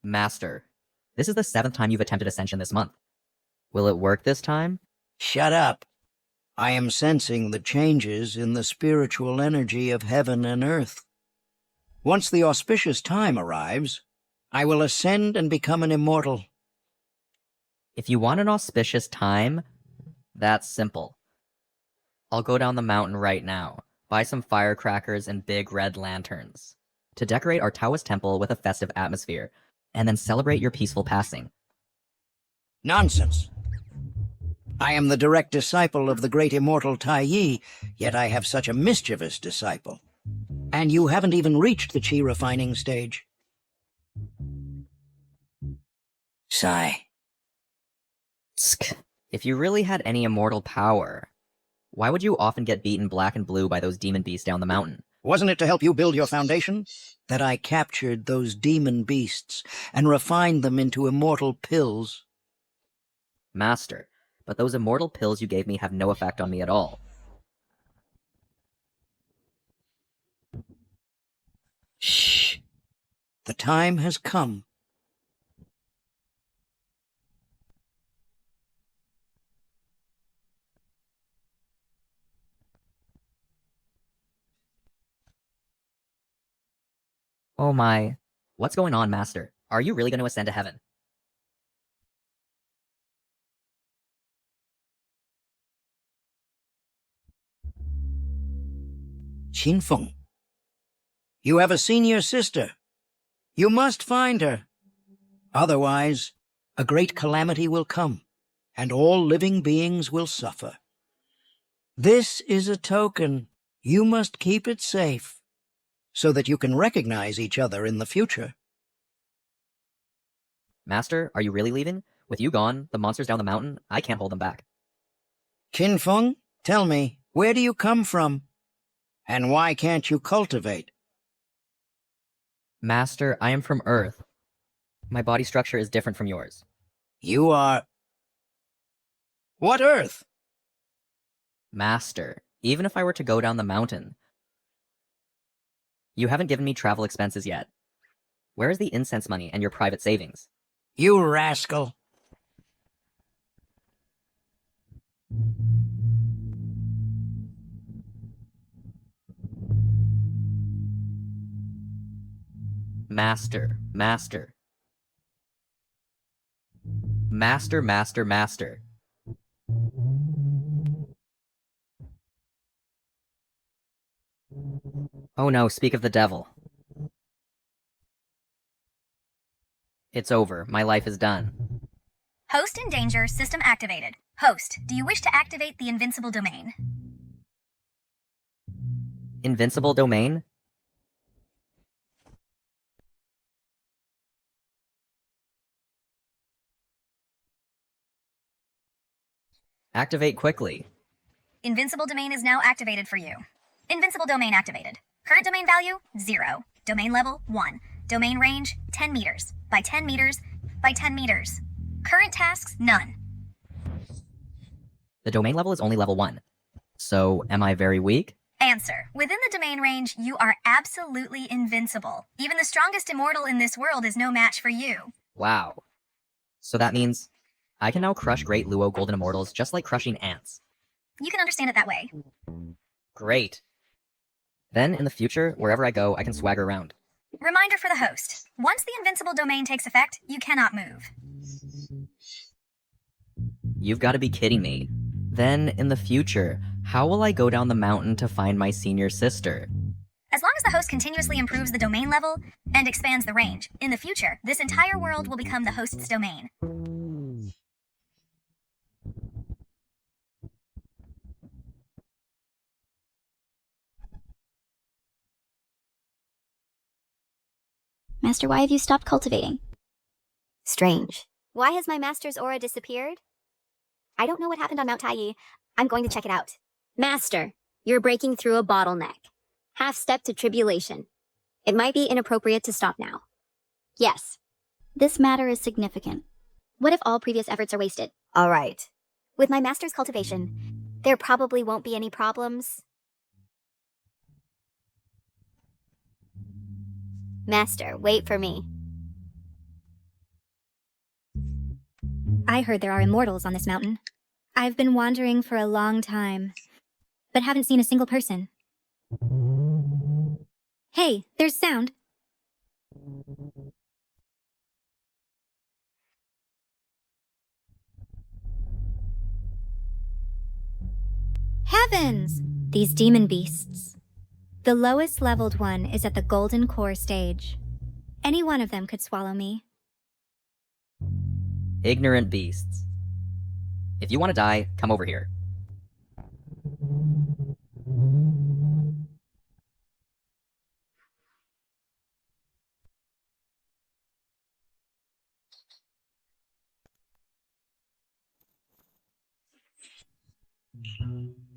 Master, this is the 7th time you've attempted ascension this month. Will it work this time? Shut up. I am sensing the changes in the spiritual energy of heaven and earth. Once the auspicious time arrives, I will ascend and become an immortal. If you want an auspicious time, that's simple. I'll go down the mountain right now, buy some firecrackers and big red lanterns to decorate our Taoist temple with a festive atmosphere, and then celebrate your peaceful passing. Nonsense. I am the direct disciple of the great immortal Tai Yi, yet I have such a mischievous disciple. And you haven't even reached the qi refining stage. Sigh. Tsk. If you really had any immortal power, why would you often get beaten black and blue by those demon beasts down the mountain? Wasn't it to help you build your foundation? That I captured those demon beasts and refined them into immortal pills. Master, but those immortal pills you gave me have no effect on me at all. Shh. The time has come. Oh my. What's going on, Master? Are you really going to ascend to heaven? Qinfeng, you have a senior sister. You must find her. Otherwise, a great calamity will come, and all living beings will suffer. This is a token. You must keep it safe, so that you can recognize each other in the future. Master, are you really leaving? With you gone, the monsters down the mountain, I can't hold them back. Qinfeng, tell me, where do you come from? And why can't you cultivate? Master, I am from Earth. My body structure is different from yours. You are... What Earth? Master, even if I were to go down the mountain, you haven't given me travel expenses yet. Where is the incense money and your private savings? You rascal. Master, master. Master, master, master. Oh no, speak of the devil. It's over. My life is done. Host in danger, system activated. Host, do you wish to activate the invincible domain? Invincible domain? Activate quickly. Invincible domain is now activated for you. Invincible domain activated. Current domain value, 0. Domain level, 1. Domain range, 10 meters. By 10 meters, by 10 meters. Current tasks, none. The domain level is only level 1. So, am I very weak? Answer. Within the domain range, you are absolutely invincible. Even the strongest immortal in this world is no match for you. Wow. So that means I can now crush Great Luo Golden Immortals just like crushing ants. You can understand it that way. Great. Then, in the future, wherever I go, I can swagger around. Reminder for the host. Once the invincible domain takes effect, you cannot move. You've got to be kidding me. Then, in the future, how will I go down the mountain to find my senior sister? As long as the host continuously improves the domain level and expands the range, in the future, this entire world will become the host's domain. Master, why have you stopped cultivating? Strange. Why has my master's aura disappeared? I don't know what happened on Mount Taiyi. I'm going to check it out. Master, you're breaking through a bottleneck. Half step to tribulation. It might be inappropriate to stop now. Yes. This matter is significant. What if all previous efforts are wasted? All right. With my master's cultivation, there probably won't be any problems. Master, wait for me. I heard there are immortals on this mountain. I've been wandering for a long time, but haven't seen a single person. Hey, there's sound. Heavens! These demon beasts. The lowest leveled one is at the golden core stage. Any one of them could swallow me. Ignorant beasts. If you want to die, come over here.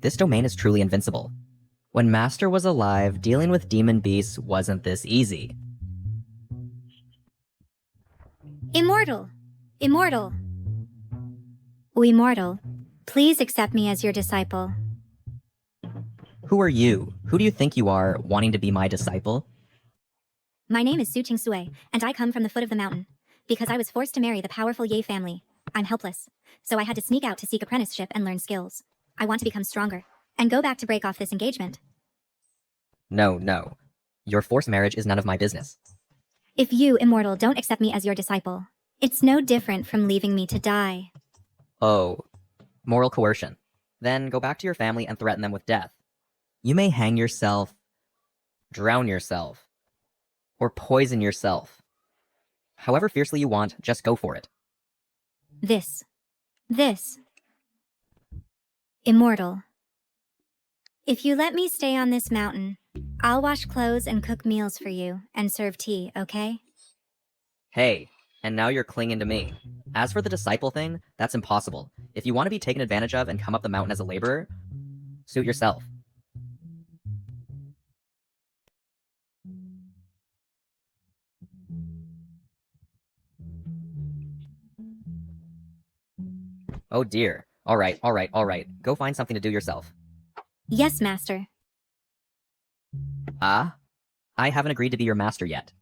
This domain is truly invincible. When Master was alive, dealing with demon beasts wasn't this easy. Immortal! Immortal! Immortal, please accept me as your disciple. Who are you? Who do you think you are, wanting to be my disciple? My name is Su Ting Sui, and I come from the foot of the mountain. Because I was forced to marry the powerful Ye family, I'm helpless. So I had to sneak out to seek apprenticeship and learn skills. I want to become stronger, and go back to break off this engagement. No. Your forced marriage is none of my business. If you, Immortal, don't accept me as your disciple, it's no different from leaving me to die. Oh, moral coercion. Then go back to your family and threaten them with death. You may hang yourself, drown yourself, or poison yourself. However fiercely you want, just go for it. This. Immortal. If you let me stay on this mountain, I'll wash clothes and cook meals for you, and serve tea, okay? Hey, and now you're clinging to me. As for the disciple thing, that's impossible. If you want to be taken advantage of and come up the mountain as a laborer, suit yourself. Oh dear. All right. Go find something to do yourself. Yes, Master. Ah? I haven't agreed to be your master yet.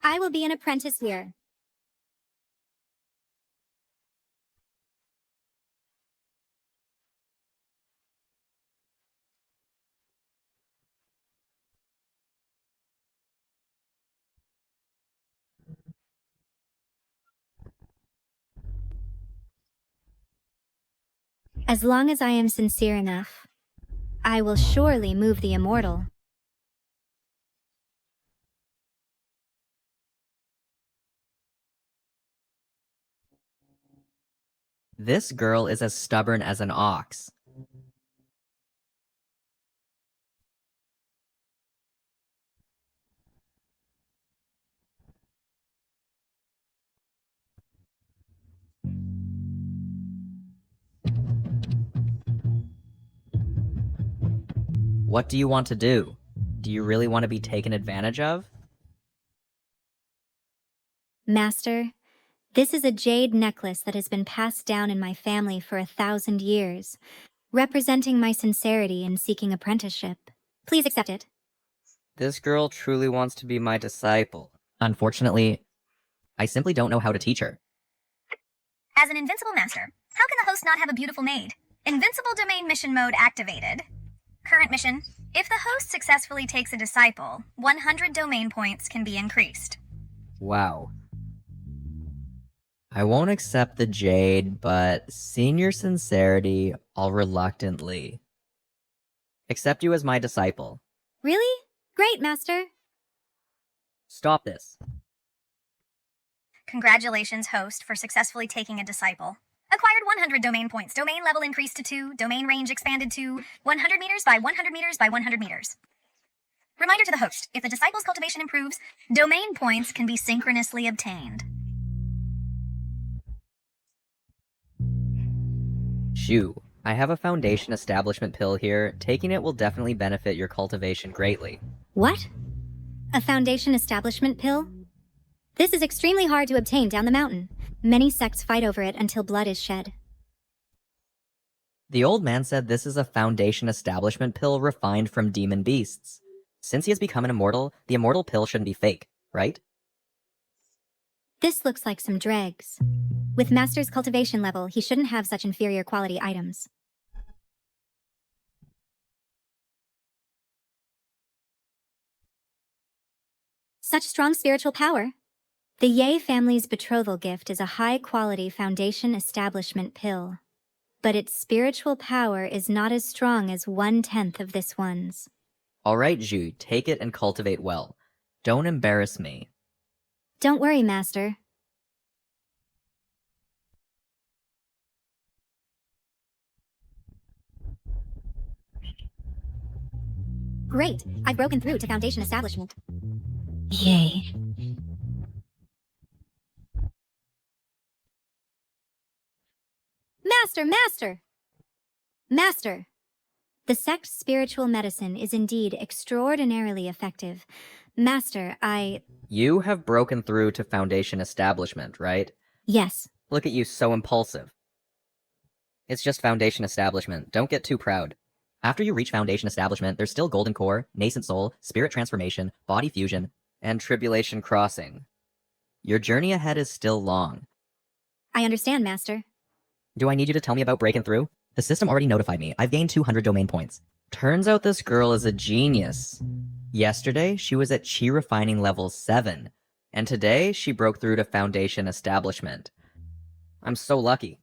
I will be an apprentice here. As long as I am sincere enough, I will surely move the immortal. This girl is as stubborn as an ox. What do you want to do? Do you really want to be taken advantage of? Master, this is a jade necklace that has been passed down in my family for 1,000 years, representing my sincerity in seeking apprenticeship. Please accept it. This girl truly wants to be my disciple. Unfortunately, I simply don't know how to teach her. As an invincible master, how can the host not have a beautiful maid? Invincible domain mission mode activated. Current mission. If the host successfully takes a disciple, 100 domain points can be increased. Wow. I won't accept the jade, but seeing your sincerity, I'll reluctantly accept you as my disciple. Really? Great, Master. Stop this. Congratulations, host, for successfully taking a disciple. Acquired 100 domain points. Domain level increased to 2. Domain range expanded to 100 meters by 100 meters by 100 meters. Reminder to the host, if the disciple's cultivation improves, domain points can be synchronously obtained. Shoo, I have a foundation establishment pill here. Taking it will definitely benefit your cultivation greatly. What? A foundation establishment pill? This is extremely hard to obtain down the mountain. Many sects fight over it until blood is shed. The old man said this is a foundation establishment pill refined from demon beasts. Since he has become an immortal, the immortal pill shouldn't be fake, right? This looks like some dregs. With Master's cultivation level, he shouldn't have such inferior quality items. Such strong spiritual power. The Ye family's betrothal gift is a high-quality foundation establishment pill. But its spiritual power is not as strong as 1/10 of this one's. Alright, Zhu, take it and cultivate well. Don't embarrass me. Don't worry, Master. Great! I've broken through to foundation establishment. Yay. Master! Master! The sect's spiritual medicine is indeed extraordinarily effective. Master, You have broken through to foundation establishment, right? Yes. Look at you, so impulsive. It's just foundation establishment. Don't get too proud. After you reach foundation establishment, there's still golden core, nascent soul, spirit transformation, body fusion, and tribulation crossing. Your journey ahead is still long. I understand, Master. Do I need you to tell me about breaking through? The system already notified me. I've gained 200 domain points. Turns out this girl is a genius. Yesterday, she was at Chi Refining level 7. And today, she broke through to foundation establishment. I'm so lucky.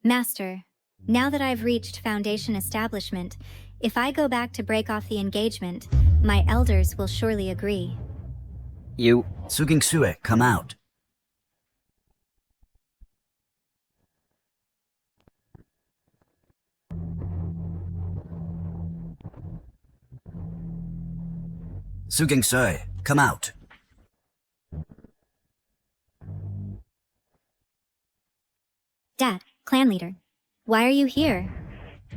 Master, now that I've reached foundation establishment, if I go back to break off the engagement, my elders will surely agree. You... Suging Sue, come out. Suging Sue, come out. Dad, clan leader, why are you here?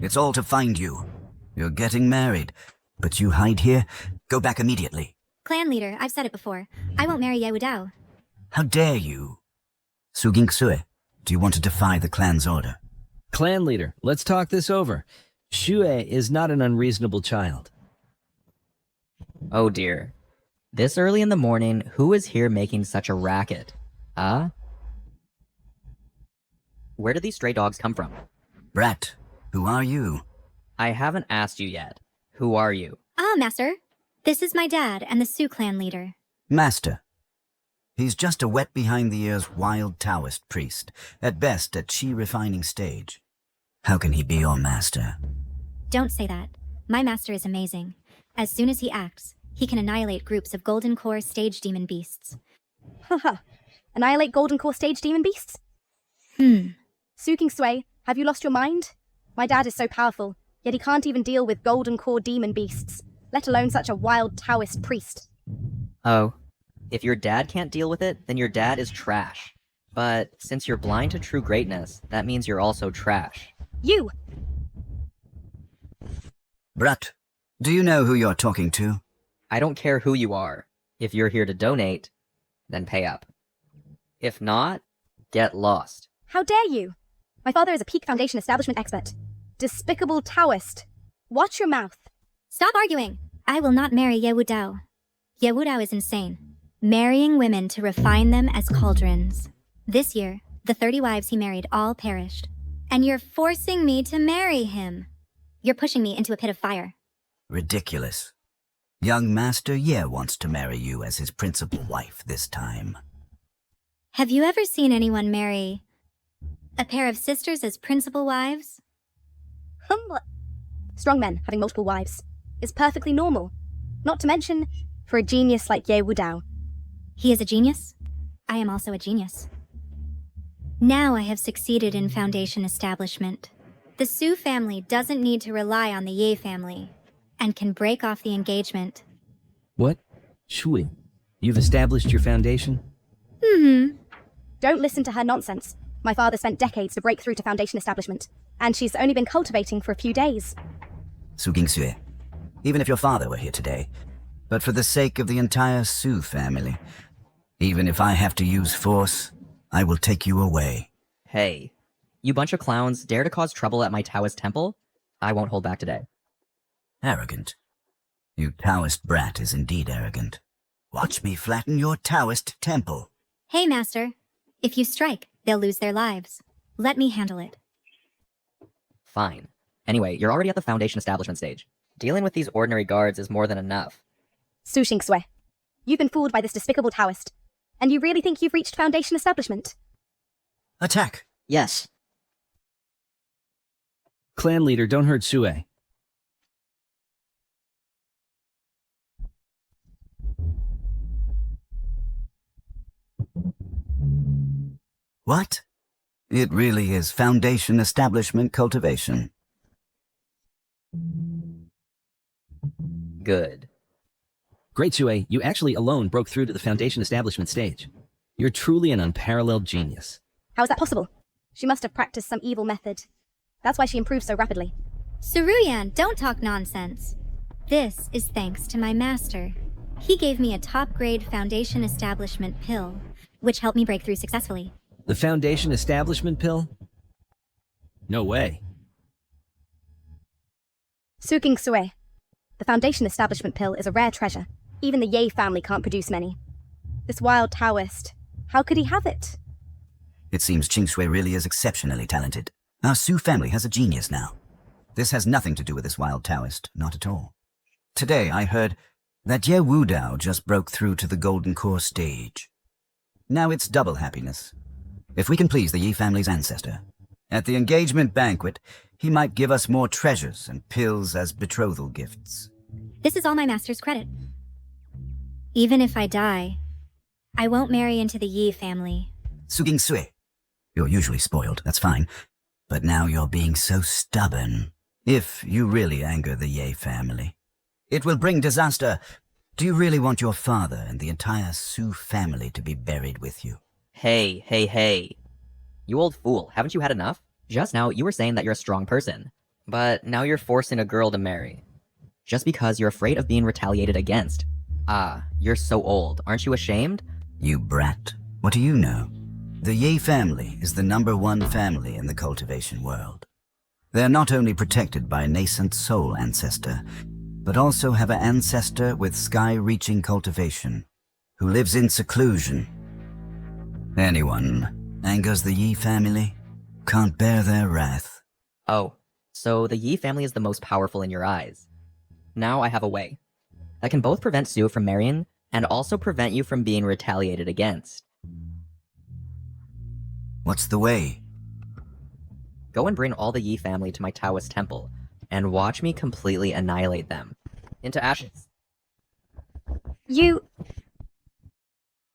It's all to find you. You're getting married, but you hide here? Go back immediately. Clan leader, I've said it before. I won't marry Ye Wudao. How dare you? Suging Sue, do you want to defy the clan's order? Clan leader, let's talk this over. Shue is not an unreasonable child. Oh dear. This early in the morning, who is here making such a racket? Where did these stray dogs come from? Brat, who are you? I haven't asked you yet. Who are you? Master. This is my dad and the Sioux clan leader. Master. He's just a wet behind-the-ears wild Taoist priest, at best at Chi refining stage. How can he be your master? Don't say that. My master is amazing. As soon as he acts, he can annihilate groups of Golden Core stage demon beasts. Haha. Annihilate Golden Core stage demon beasts? Suking Sway, have you lost your mind? My dad is so powerful, yet he can't even deal with Golden Core demon beasts, let alone such a wild Taoist priest. Oh. If your dad can't deal with it, then your dad is trash. But since you're blind to true greatness, that means you're also trash. You! Brat, do you know who you're talking to? I don't care who you are. If you're here to donate, then pay up. If not, get lost. How dare you? My father is a peak foundation establishment expert. Despicable Taoist. Watch your mouth. Stop arguing! I will not marry Ye Wudao. Ye Wudao is insane. Marrying women to refine them as cauldrons. This year, the 30 wives he married all perished. And you're forcing me to marry him. You're pushing me into a pit of fire. Ridiculous. Young Master Ye wants to marry you as his principal wife this time. Have you ever seen anyone marry a pair of sisters as principal wives? Strong men having multiple wives is perfectly normal. Not to mention, for a genius like Ye Wudao. He is a genius. I am also a genius. Now I have succeeded in foundation establishment. The Sioux family doesn't need to rely on the Ye family, and can break off the engagement. What? Shui, you've established your foundation? Mm-hmm. Don't listen to her nonsense. My father spent decades to break through to Foundation establishment, and she's only been cultivating for a few days. Su Gingsue, even if your father were here today, but for the sake of the entire Su family, even if I have to use force, I will take you away. Hey, you bunch of clowns dare to cause trouble at my Taoist temple? I won't hold back today. Arrogant. You Taoist brat is indeed arrogant. Watch me flatten your Taoist temple. Hey, Master. If you strike, they'll lose their lives. Let me handle it. Fine. Anyway, you're already at the Foundation establishment stage. Dealing with these ordinary guards is more than enough. Su Xingsui, you've been fooled by this despicable Taoist, and you really think you've reached Foundation establishment? Attack! Yes. Clan leader, don't hurt Sue. What? It really is Foundation establishment cultivation. Good. Great, Sue. You actually alone broke through to the Foundation establishment stage. You're truly an unparalleled genius. How is that possible? She must have practiced some evil method. That's why she improved so rapidly. Saruyan, don't talk nonsense. This is thanks to my master. He gave me a top-grade Foundation establishment pill, which helped me break through successfully. The Foundation establishment pill? No way. Su Xingsui, the Foundation establishment pill is a rare treasure. Even the Ye family can't produce many. This wild Taoist, how could he have it? It seems Qingshui really is exceptionally talented. Our Su family has a genius now. This has nothing to do with this wild Taoist, not at all. Today I heard that Ye Wudao just broke through to the Golden Core stage. Now it's double happiness. If we can please the Yi family's ancestor, at the engagement banquet, he might give us more treasures and pills as betrothal gifts. This is all my master's credit. Even if I die, I won't marry into the Yi family. Su Gingsui, you're usually spoiled, that's fine. But now you're being so stubborn. If you really anger the Ye family, it will bring disaster. Do you really want your father and the entire Su family to be buried with you? Hey. You old fool, haven't you had enough? Just now, you were saying that you're a strong person. But now you're forcing a girl to marry. Just because you're afraid of being retaliated against. Ah, you're so old. Aren't you ashamed? You brat. What do you know? The Ye family is the #1 family in the cultivation world. They're not only protected by a nascent soul ancestor, but also have an ancestor with sky-reaching cultivation, who lives in seclusion. Anyone angers the Yi family, can't bear their wrath. Oh, so the Yi family is the most powerful in your eyes. Now I have a way that can both prevent Sue from marrying and also prevent you from being retaliated against. What's the way? Go and bring all the Yi family to my Taoist temple, and watch me completely annihilate them into ashes. You...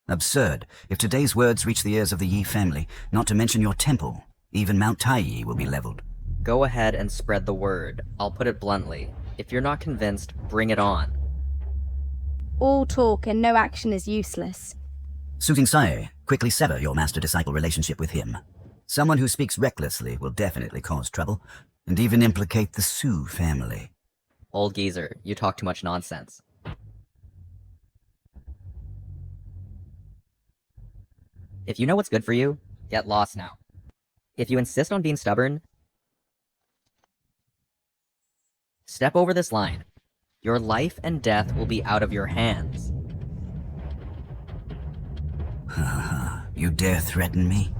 Absurd. If today's words reach the ears of the Yi family, not to mention your temple, even Mount Taiyi will be leveled. Go ahead and spread the word. I'll put it bluntly. If you're not convinced, bring it on. all talk and no action is useless. Suiting Sae, quickly sever your master-disciple relationship with him. Someone who speaks recklessly will definitely cause trouble, and even implicate the Su family. Old geezer, you talk too much nonsense. If you know what's good for you, get lost now. If you insist on being stubborn, step over this line. Your life and death will be out of your hands. Ha ha ha, you dare threaten me?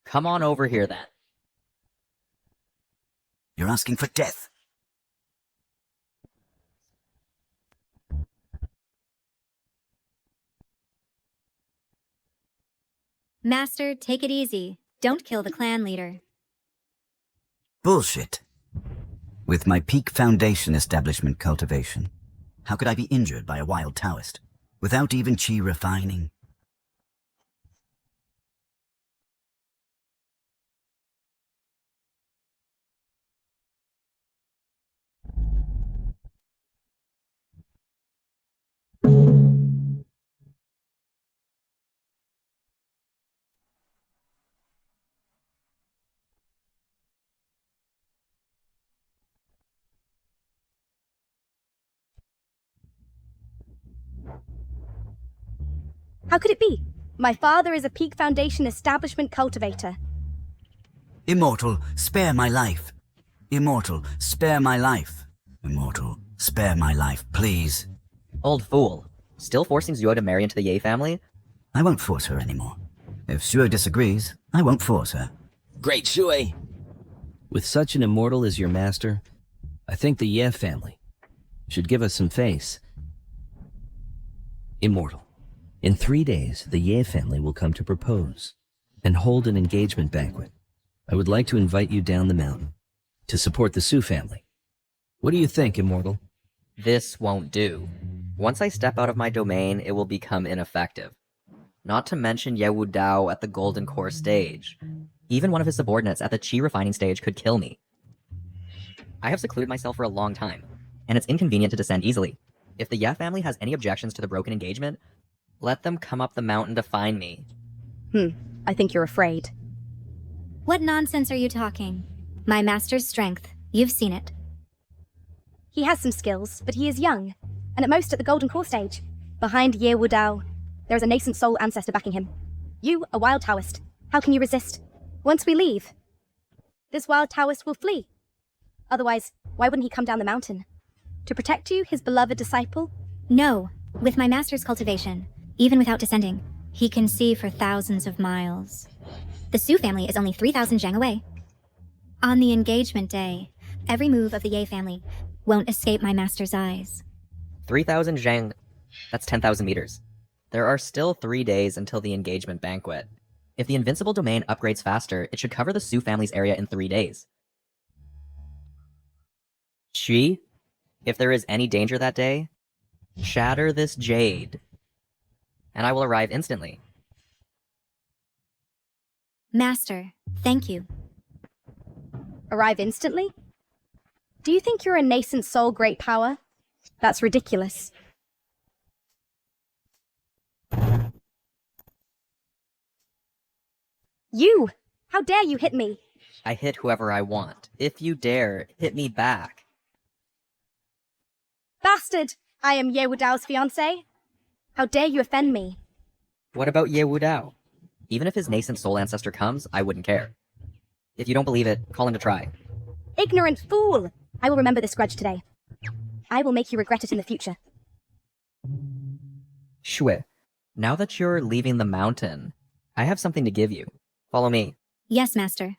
Come on over here then. You're asking for death. Master, take it easy. Don't kill the clan leader. Bullshit. With my peak foundation establishment cultivation, how could I be injured by a wild Taoist, without even chi refining? How could it be? My father is a Peak Foundation establishment cultivator. Immortal, spare my life. Immortal, spare my life. Immortal, spare my life, please. Old fool. Still forcing Zuo to marry into the Ye family? I won't force her anymore. If Shuo disagrees, I won't force her. Great Shui! With such an immortal as your master, I think the Ye family should give us some face. Immortal. In 3 days, the Ye family will come to propose and hold an engagement banquet. I would like to invite you down the mountain to support the Su family. What do you think, Immortal? This won't do. Once I step out of my domain, it will become ineffective. Not to mention Ye Wu Dao at the Golden Core stage. Even one of his subordinates at the Qi refining stage could kill me. I have secluded myself for a long time, and it's inconvenient to descend easily. If the Ye family has any objections to the broken engagement, let them come up the mountain to find me. I think you're afraid. What nonsense are you talking? My master's strength. You've seen it. He has some skills, but he is young, and at most at the Golden Core stage. Behind Ye Wu Dao, there is a nascent soul ancestor backing him. You, a wild Taoist. How can you resist? Once we leave, this wild Taoist will flee. Otherwise, why wouldn't he come down the mountain? To protect you, his beloved disciple? No. With my master's cultivation, even without descending, he can see for thousands of miles. The Su family is only 3,000 zhang away. On the engagement day, every move of the Ye family won't escape my master's eyes. 3,000 zhang, that's 10,000 meters. There are still 3 days until the engagement banquet. If the invincible domain upgrades faster, it should cover the Su family's area in 3 days. Xi, if there is any danger that day, shatter this jade, and I will arrive instantly. Master, thank you. Arrive instantly? Do you think you're a nascent soul great power? That's ridiculous. You! How dare you hit me? I hit whoever I want. If you dare, hit me back. Bastard! I am Ye Wu Dao's fiancé. How dare you offend me? What about Ye Wu Dao? Even if his nascent soul ancestor comes, I wouldn't care. If you don't believe it, call him to try. Ignorant fool! I will remember this grudge today. I will make you regret it in the future. Shui, now that you're leaving the mountain, I have something to give you. Follow me. Yes, master.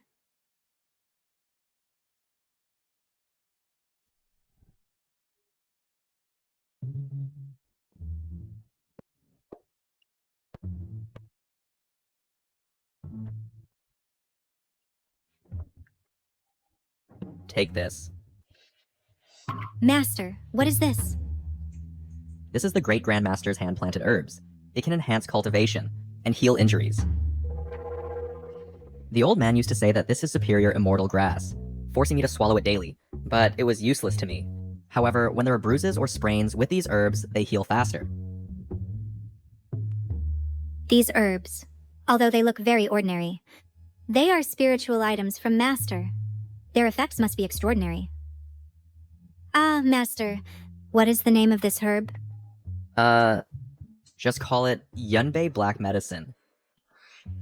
Take this. Master, what is this? This is the Great Grandmaster's hand-planted herbs. It can enhance cultivation and heal injuries. The old man used to say that this is superior immortal grass, forcing me to swallow it daily, but it was useless to me. However, when there are bruises or sprains with these herbs, they heal faster. These herbs, although they look very ordinary, they are spiritual items from Master. Their effects must be extraordinary. Ah, Master, what is the name of this herb? Just call it Yunbei Black Medicine.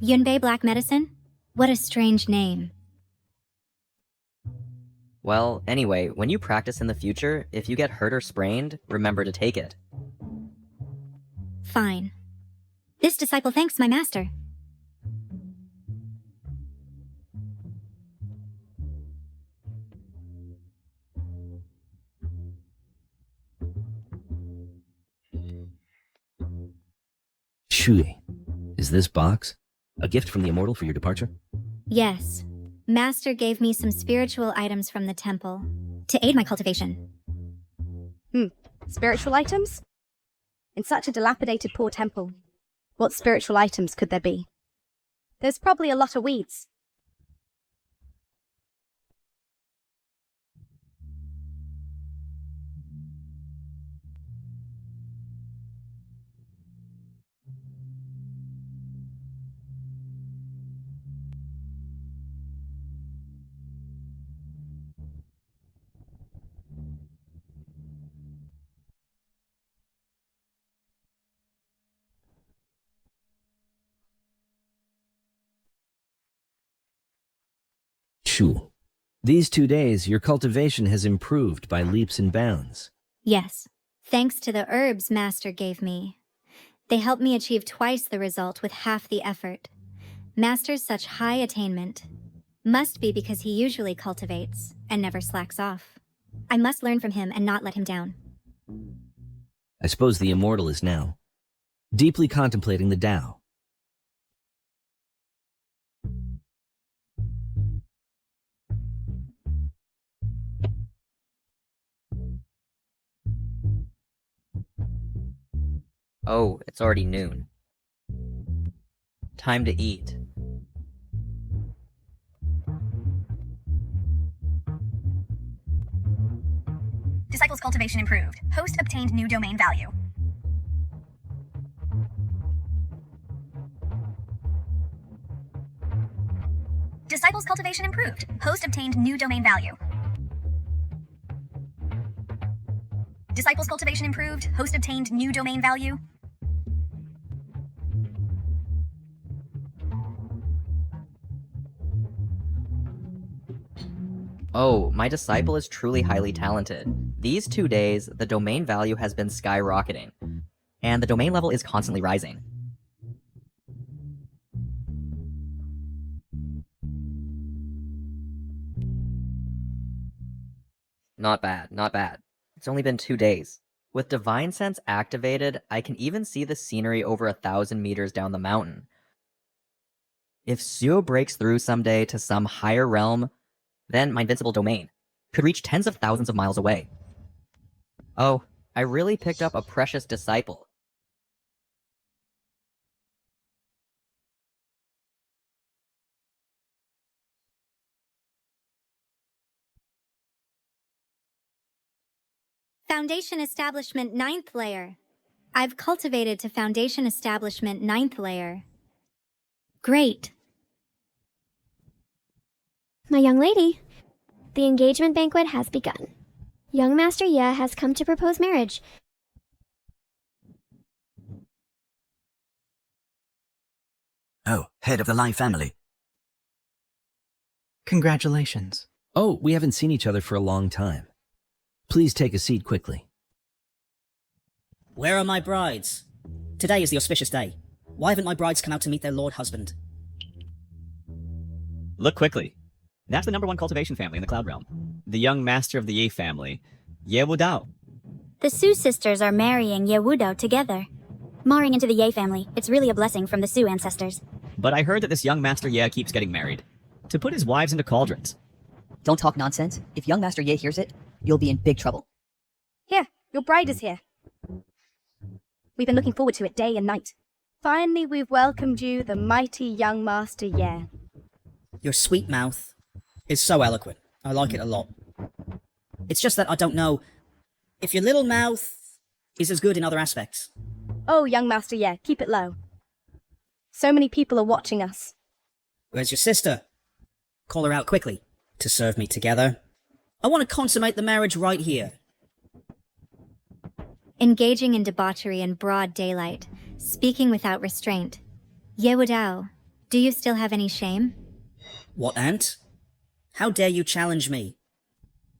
Yunbei Black Medicine? What a strange name. Well, anyway, when you practice in the future, if you get hurt or sprained, remember to take it. Fine. This disciple thanks my master. Shui, is this box a gift from the Immortal for your departure? Yes. Master gave me some spiritual items from the temple to aid my cultivation. Spiritual items? In such a dilapidated poor temple, what spiritual items could there be? There's probably a lot of weeds. Shu. These 2 days, your cultivation has improved by leaps and bounds. Yes, thanks to the herbs Master gave me. They helped me achieve twice the result with half the effort. Master's such high attainment must be because he usually cultivates and never slacks off. I must learn from him and not let him down. I suppose the immortal is now deeply contemplating the Tao. Oh, it's already noon. Time to eat. Disciples cultivation improved. Host obtained new domain value. Disciples cultivation improved. Host obtained new domain value. Disciples cultivation improved. Host obtained new domain value. Oh, my disciple is truly highly talented. These 2 days, the domain value has been skyrocketing, and the domain level is constantly rising. Not bad, not bad. It's only been 2 days. With Divine Sense activated, I can even see the scenery over 1,000 meters down the mountain. If Suo breaks through someday to some higher realm, then my invincible domain could reach tens of thousands of miles away. Oh, I really picked up a precious disciple. Foundation Establishment 9th layer. I've cultivated to Foundation Establishment 9th layer. Great. My young lady, the engagement banquet has begun. Young Master Ye has come to propose marriage. Oh, head of the Lai family. Congratulations. Oh, we haven't seen each other for a long time. Please take a seat quickly. Where are my brides? Today is the auspicious day. Why haven't my brides come out to meet their lord husband? Look quickly. That's the #1 cultivation family in the Cloud Realm. The young master of the Ye family, Ye Wudao. The Su sisters are marrying Ye Wudao together. Marrying into the Ye family, it's really a blessing from the Su ancestors. But I heard that this young master Ye keeps getting married. To put his wives into cauldrons. Don't talk nonsense. If young Master Ye hears it, you'll be in big trouble. Here, your bride is here. We've been looking forward to it day and night. Finally, we've welcomed you, the mighty young Master Ye. Your sweet mouth is so eloquent. I like it a lot. It's just that I don't know if your little mouth is as good in other aspects. Oh, young Master Ye, keep it low. So many people are watching us. Where's your sister? Call her out quickly to serve me together. I want to consummate the marriage right here. Engaging in debauchery in broad daylight, speaking without restraint. Ye Wudao, do you still have any shame? What, aunt? How dare you challenge me?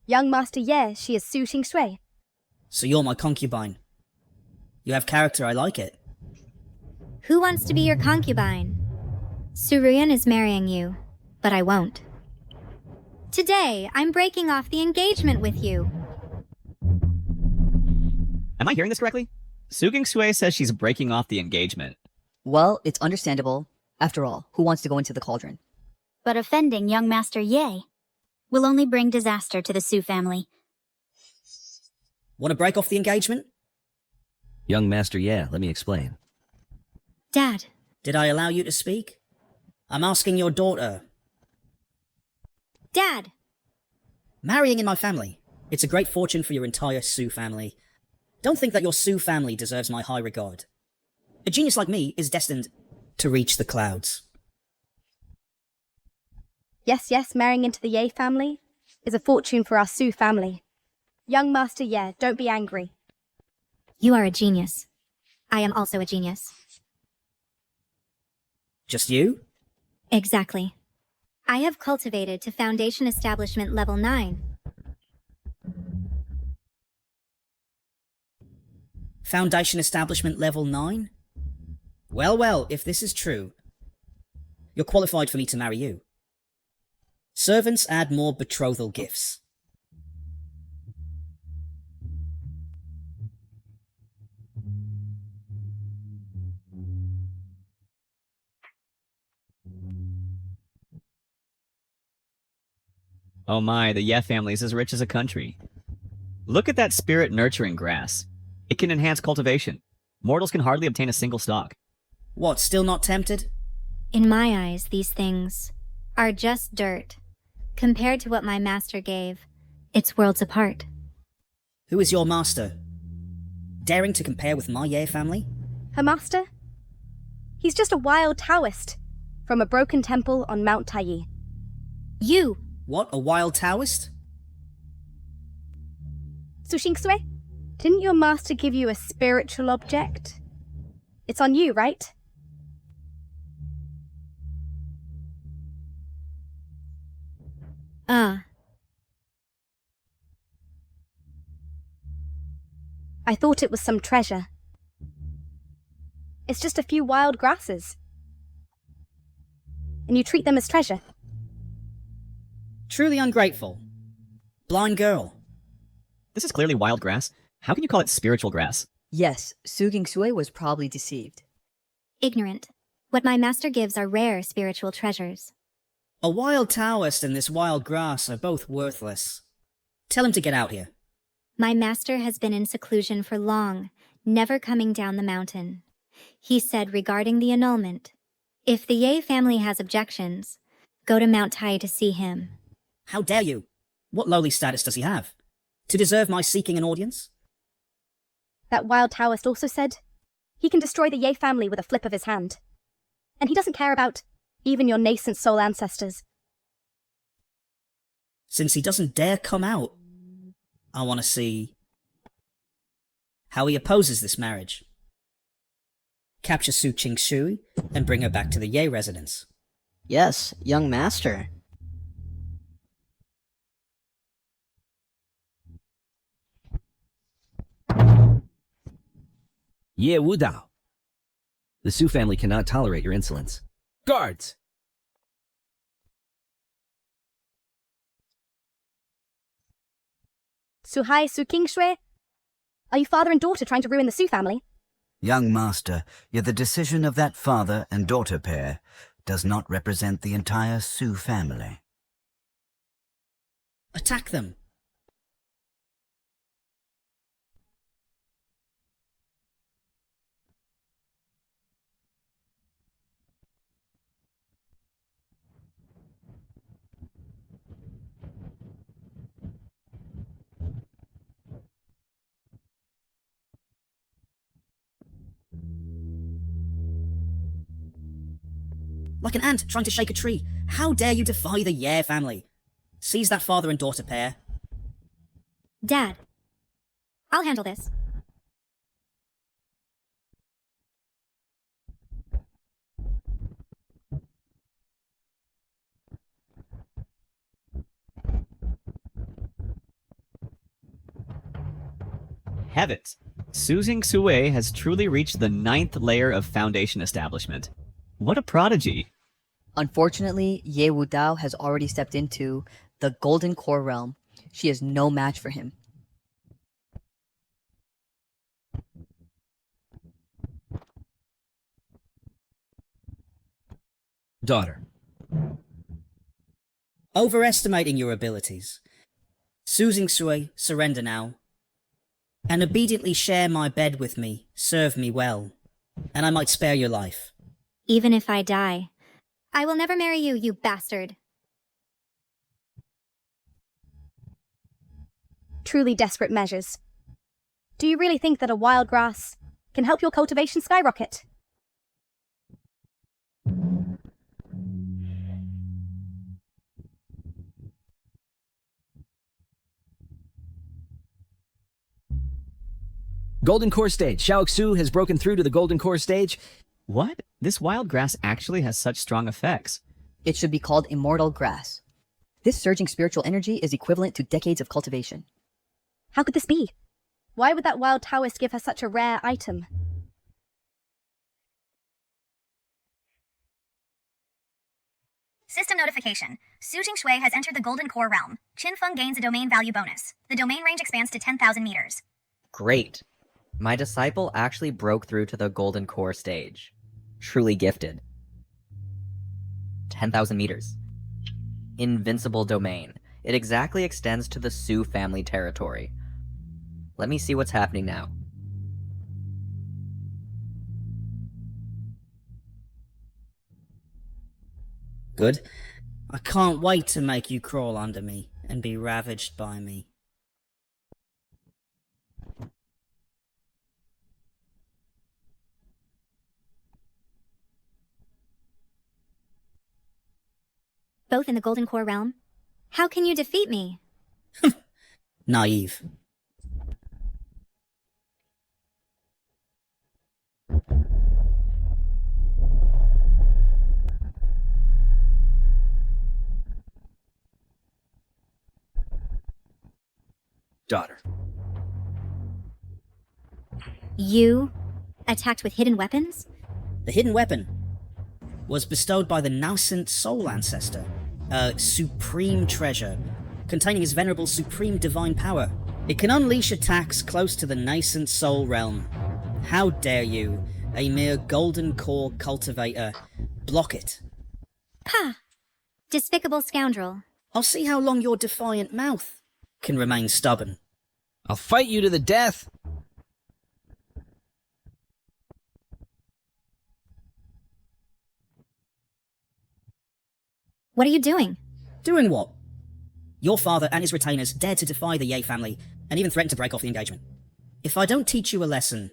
Young Master Ye, she is Su Xingshui. So you're my concubine. You have character, I like it. Who wants to be your concubine? Suruyan is marrying you, but I won't. Today, I'm breaking off the engagement with you. Am I hearing this correctly? Su Sui says she's breaking off the engagement. Well, it's understandable. After all, who wants to go into the cauldron? But offending young Master Ye will only bring disaster to the Su family. Want to break off the engagement? Young Master Ye, let me explain. Dad. Did I allow you to speak? I'm asking your daughter. Dad! Marrying in my family. It's a great fortune for your entire Su family. Don't think that your Su family deserves my high regard. A genius like me is destined to reach the clouds. Yes, marrying into the Ye family is a fortune for our Su family. Young Master Ye, don't be angry. You are a genius. I am also a genius. Just you? Exactly. I have cultivated to Foundation Establishment Level 9. Foundation Establishment Level 9? Well, well, if this is true, you're qualified for me to marry you. Servants add more betrothal gifts. Oh my, the Ye family is as rich as a country. Look at that spirit-nurturing grass. It can enhance cultivation. Mortals can hardly obtain a single stalk. What, still not tempted? In my eyes, these things are just dirt. Compared to what my master gave, it's worlds apart. Who is your master? Daring to compare with my Ye family? Her master? He's just a wild Taoist from a broken temple on Mount Taiyi. You! What, a wild Taoist? Su Xingxue, didn't your master give you a spiritual object? It's on you, right? I thought it was some treasure. It's just a few wild grasses. And you treat them as treasure. Truly ungrateful. Blind girl. This is clearly wild grass. How can you call it spiritual grass? Yes, Su Sui was probably deceived. Ignorant. What my master gives are rare spiritual treasures. A wild Taoist and this wild grass are both worthless. Tell him to get out here. My master has been in seclusion for long, never coming down the mountain. He said regarding the annulment, if the Ye family has objections, go to Mount Tai to see him. How dare you? What lowly status does he have? To deserve my seeking an audience? That wild Taoist also said he can destroy the Ye family with a flip of his hand. And he doesn't care about even your nascent soul ancestors. Since he doesn't dare come out, I want to see how he opposes this marriage. Capture Su Shui and bring her back to the Ye residence. Yes, young master. Ye Wudao. The Su family cannot tolerate your insolence. Guards! Suhai Su Qingshui, are you father and daughter trying to ruin the Su family? Young master, yet the decision of that father and daughter pair does not represent the entire Su family. Attack them! Like an ant trying to shake a tree. How dare you defy the Ye family? Seize that father and daughter pair. Dad, I'll handle this. Heavens! Su Sui has truly reached the 9th layer of Foundation Establishment. What a prodigy! Unfortunately, Ye Wudao has already stepped into the Golden Core realm. She is no match for him. Daughter. Overestimating your abilities. Su Sui, surrender now. And obediently share my bed with me. Serve me well. And I might spare your life. Even if I die, I will never marry you, you bastard. Truly desperate measures. Do you really think that a wild grass can help your cultivation skyrocket? Golden Core Stage. Xiaoxu has broken through to the Golden Core Stage. What? This wild grass actually has such strong effects. It should be called immortal grass. This surging spiritual energy is equivalent to decades of cultivation. How could this be? Why would that wild Taoist give her such a rare item? System notification. Su Jingshui has entered the Golden Core realm. Qin Feng gains a domain value bonus. The domain range expands to 10,000 meters. Great. My disciple actually broke through to the Golden Core stage. Truly gifted. 10,000 meters. Invincible domain. It exactly extends to the Su family territory. Let me see what's happening now. Good. I can't wait to make you crawl under me and be ravaged by me. Both in the Golden Core realm? How can you defeat me? Naive. Daughter. You attacked with hidden weapons? The hidden weapon was bestowed by the nascent soul ancestor, a supreme treasure containing his venerable supreme divine power. It can unleash attacks close to the nascent soul realm. How dare you, a mere golden core cultivator, block it? Pah! Despicable scoundrel. I'll see how long your defiant mouth can remain stubborn. I'll fight you to the death. What are you doing? Doing what? Your father and his retainers dared to defy the Ye family and even threatened to break off the engagement. If I don't teach you a lesson,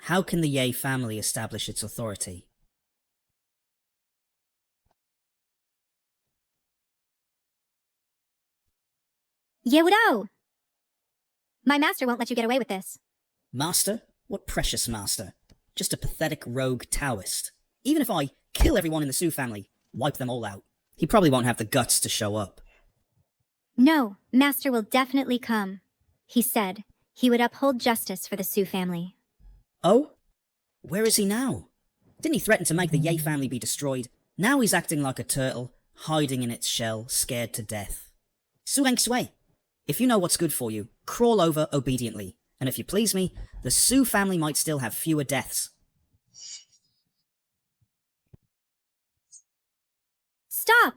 how can the Ye family establish its authority? Yewudao! My master won't let you get away with this. Master? What precious master? Just a pathetic rogue Taoist. Even if I kill everyone in the Su family, wipe them all out, he probably won't have the guts to show up. No, master will definitely come. He said he would uphold justice for the Su family. Oh? Where is he now? Didn't he threaten to make the Ye family be destroyed? Now he's acting like a turtle, hiding in its shell, scared to death. Su Sui, if you know what's good for you, crawl over obediently. And if you please me, the Su family might still have fewer deaths. Stop!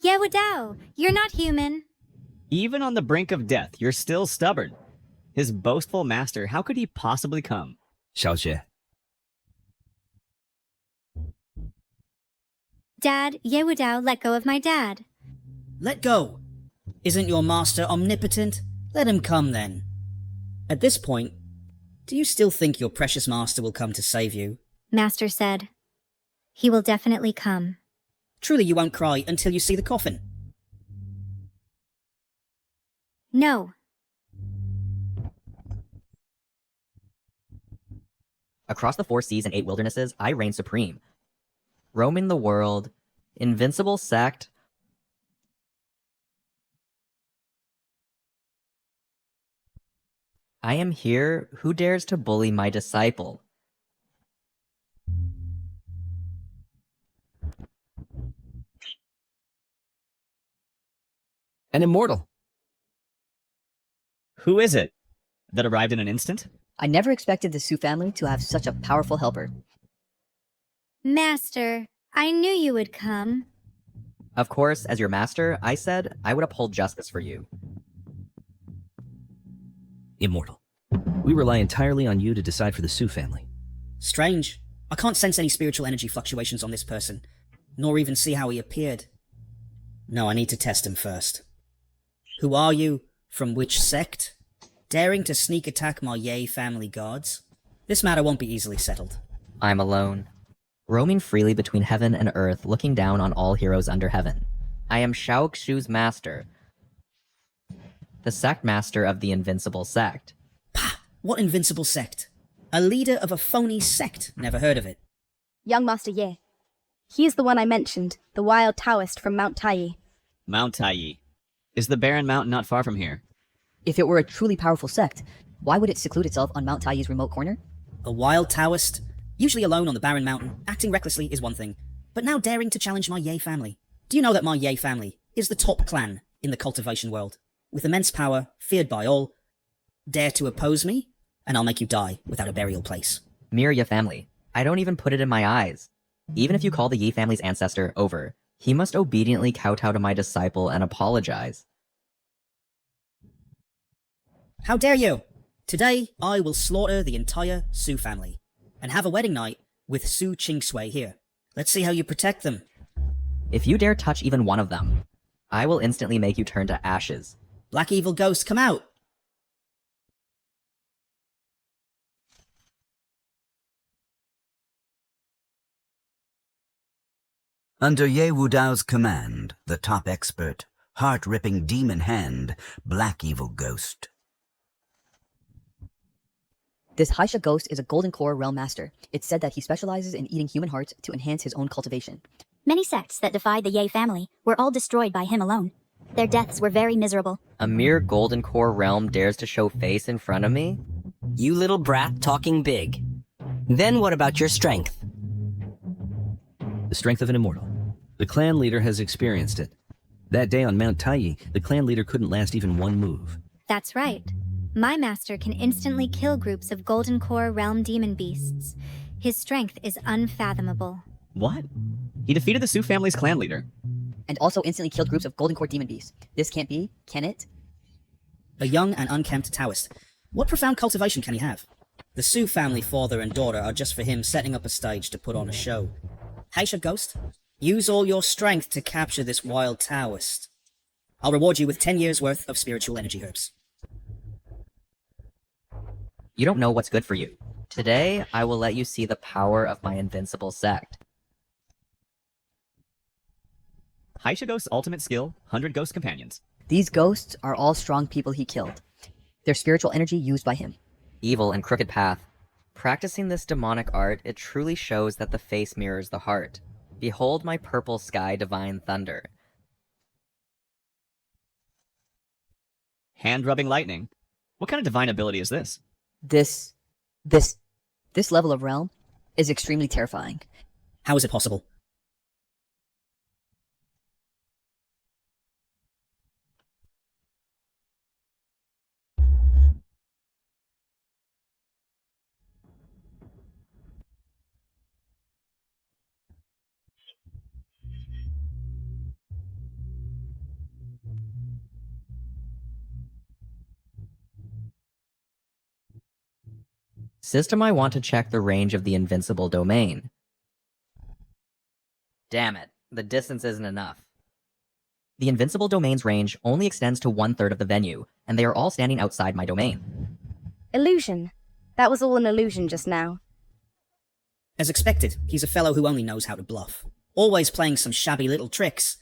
Yewudao, you're not human. Even on the brink of death, you're still stubborn. His boastful master, how could he possibly come? Xiaojie. Dad, Yewudao let go of my dad. Let go! Isn't your master omnipotent? Let him come then. At this point, do you still think your precious master will come to save you? Master said, he will definitely come. Truly you won't cry until you see the coffin? No. Across the 4 seas and 8 wildernesses, I reign supreme. Roaming the world, invincible sect. I am here. Who dares to bully my disciple? An immortal. Who is it? That arrived in an instant? I never expected the Su family to have such a powerful helper. Master, I knew you would come. Of course, as your master, I said I would uphold justice for you. Immortal. We rely entirely on you to decide for the Su family. Strange. I can't sense any spiritual energy fluctuations on this person, nor even see how he appeared. No, I need to test him first. Who are you? From which sect? Daring to sneak attack my Ye family guards? This matter won't be easily settled. I'm alone, roaming freely between heaven and earth, looking down on all heroes under heaven. I am Xiaoxu's master, the sect master of the invincible sect. Pah! What invincible sect? A leader of a phony sect. Never heard of it. Young Master Ye. He is the one I mentioned, the wild Taoist from Mount Taiyi. Mount Taiyi. Is the barren mountain not far from here? If it were a truly powerful sect, why would it seclude itself on Mount Taiyi's remote corner? A wild Taoist, usually alone on the barren mountain, acting recklessly is one thing, but now daring to challenge my Ye family. Do you know that my Ye family is the top clan in the cultivation world? With immense power, feared by all. Dare to oppose me, and I'll make you die without a burial place. Mere Ye family. I don't even put it in my eyes. Even if you call the Yi family's ancestor over, he must obediently kowtow to my disciple and apologize. How dare you! Today, I will slaughter the entire Su family, and have a wedding night with Su Qingsui here. Let's see how you protect them. If you dare touch even one of them, I will instantly make you turn to ashes. Black evil ghost, come out! Under Ye Wudao's command, the top expert, heart-ripping demon hand, black evil ghost. This Haisha ghost is a Golden Core realm master. It's said that he specializes in eating human hearts to enhance his own cultivation. Many sects that defied the Ye family were all destroyed by him alone. Their deaths were very miserable. A mere Golden Core realm dares to show face in front of me? You little brat talking big. Then what about your strength? The strength of an immortal. The clan leader has experienced it. That day on Mount Taiyi, the clan leader couldn't last even one move. That's right. My master can instantly kill groups of Golden Core realm demon beasts. His strength is unfathomable. What? He defeated the Su family's clan leader. And also instantly killed groups of Golden Core demon beasts. This can't be, can it? A young and unkempt Taoist. What profound cultivation can he have? The Su family father and daughter are just for him setting up a stage to put on a show. Haisha Ghost, use all your strength to capture this wild Taoist. I'll reward you with 10 years worth of spiritual energy herbs. You don't know what's good for you. Today, I will let you see the power of my invincible sect. Haisha Ghost's ultimate skill, 100 Ghost Companions. These ghosts are all strong people he killed. Their spiritual energy used by him. Evil and crooked path. Practicing this demonic art, it truly shows that the face mirrors the heart. Behold my purple sky divine thunder. Hand-rubbing lightning. What kind of divine ability is this? This level of realm is extremely terrifying. How is it possible? System, I want to check the range of the invincible domain. Damn it, the distance isn't enough. The invincible domain's range only extends to 1/3 of the venue, and they are all standing outside my domain. Illusion. That was all an illusion just now. As expected, he's a fellow who only knows how to bluff. Always playing some shabby little tricks.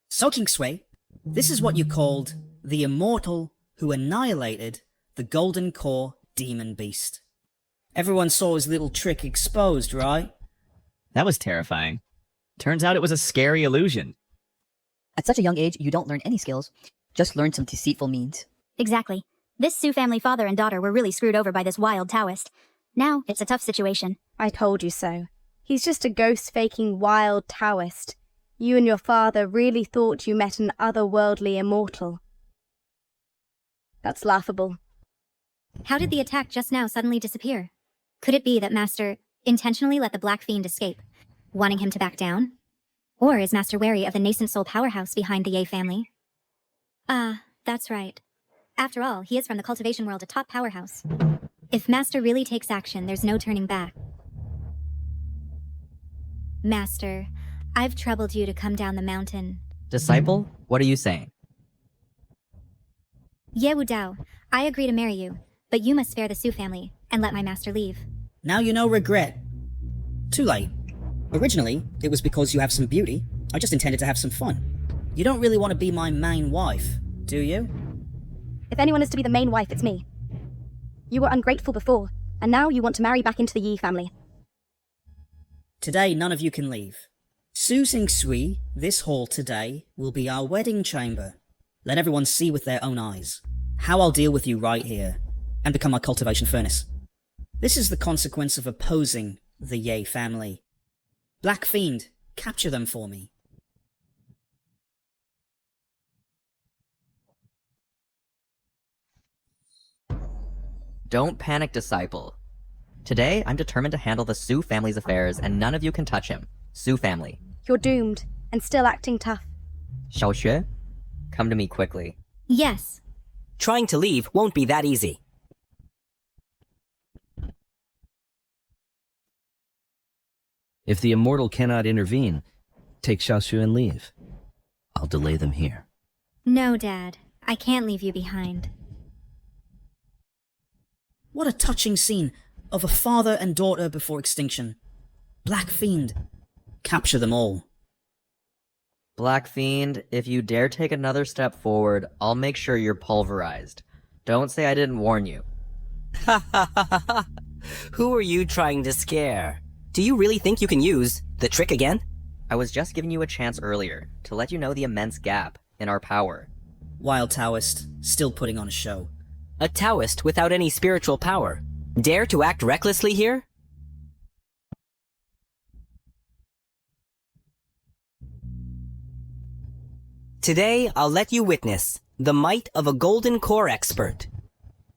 So Qingsui, this is what you called the immortal who annihilated the Golden Core demon beast. Everyone saw his little trick exposed, right? That was terrifying. Turns out it was a scary illusion. At such a young age, you don't learn any skills. Just learn some deceitful means. Exactly. This Su family father and daughter were really screwed over by this wild Taoist. Now, it's a tough situation. I told you so. He's just a ghost-faking wild Taoist. You and your father really thought you met an otherworldly immortal. That's laughable. How did the attack just now suddenly disappear? Could it be that Master intentionally let the Black Fiend escape, wanting him to back down? Or is Master wary of the nascent soul powerhouse behind the Ye family? Ah, that's right. After all, he is from the cultivation world, a top powerhouse. If Master really takes action, there's no turning back. Master, I've troubled you to come down the mountain. Disciple, what are you saying? Ye Wudao, I agree to marry you, but you must spare the Su family and let my master leave. Now you know regret. Too late. Originally, it was because you have some beauty. I just intended to have some fun. You don't really want to be my main wife, do you? If anyone is to be the main wife, it's me. You were ungrateful before, and now you want to marry back into the Yi family. Today, none of you can leave. Su Sing Sui, this hall today, will be our wedding chamber. Let everyone see with their own eyes how I'll deal with you right here, and become my cultivation furnace. This is the consequence of opposing the Ye family. Black Fiend, capture them for me. Don't panic, disciple. Today, I'm determined to handle the Su family's affairs, and none of you can touch him. Su family. You're doomed, and still acting tough. Xiaoxue, come to me quickly. Yes. Trying to leave won't be that easy. If the immortal cannot intervene, take Xiaoshu and leave. I'll delay them here. No, Dad. I can't leave you behind. What a touching scene of a father and daughter before extinction. Black Fiend, capture them all. Black Fiend, if you dare take another step forward, I'll make sure you're pulverized. Don't say I didn't warn you. Ha ha ha ha ha! Who are you trying to scare? Do you really think you can use the trick again? I was just giving you a chance earlier to let you know the immense gap in our power. Wild Taoist, still putting on a show. A Taoist without any spiritual power. Dare to act recklessly here? Today, I'll let you witness the might of a golden core expert.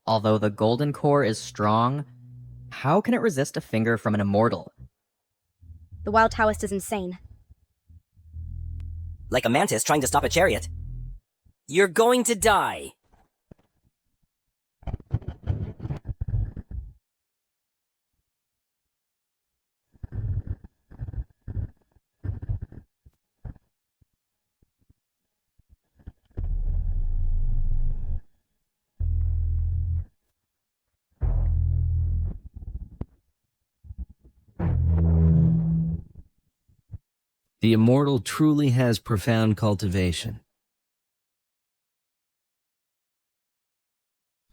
Although the golden core is strong, how can it resist a finger from an immortal? The Wild Taoist is insane. Like a mantis trying to stop a chariot. You're going to die. The immortal truly has profound cultivation.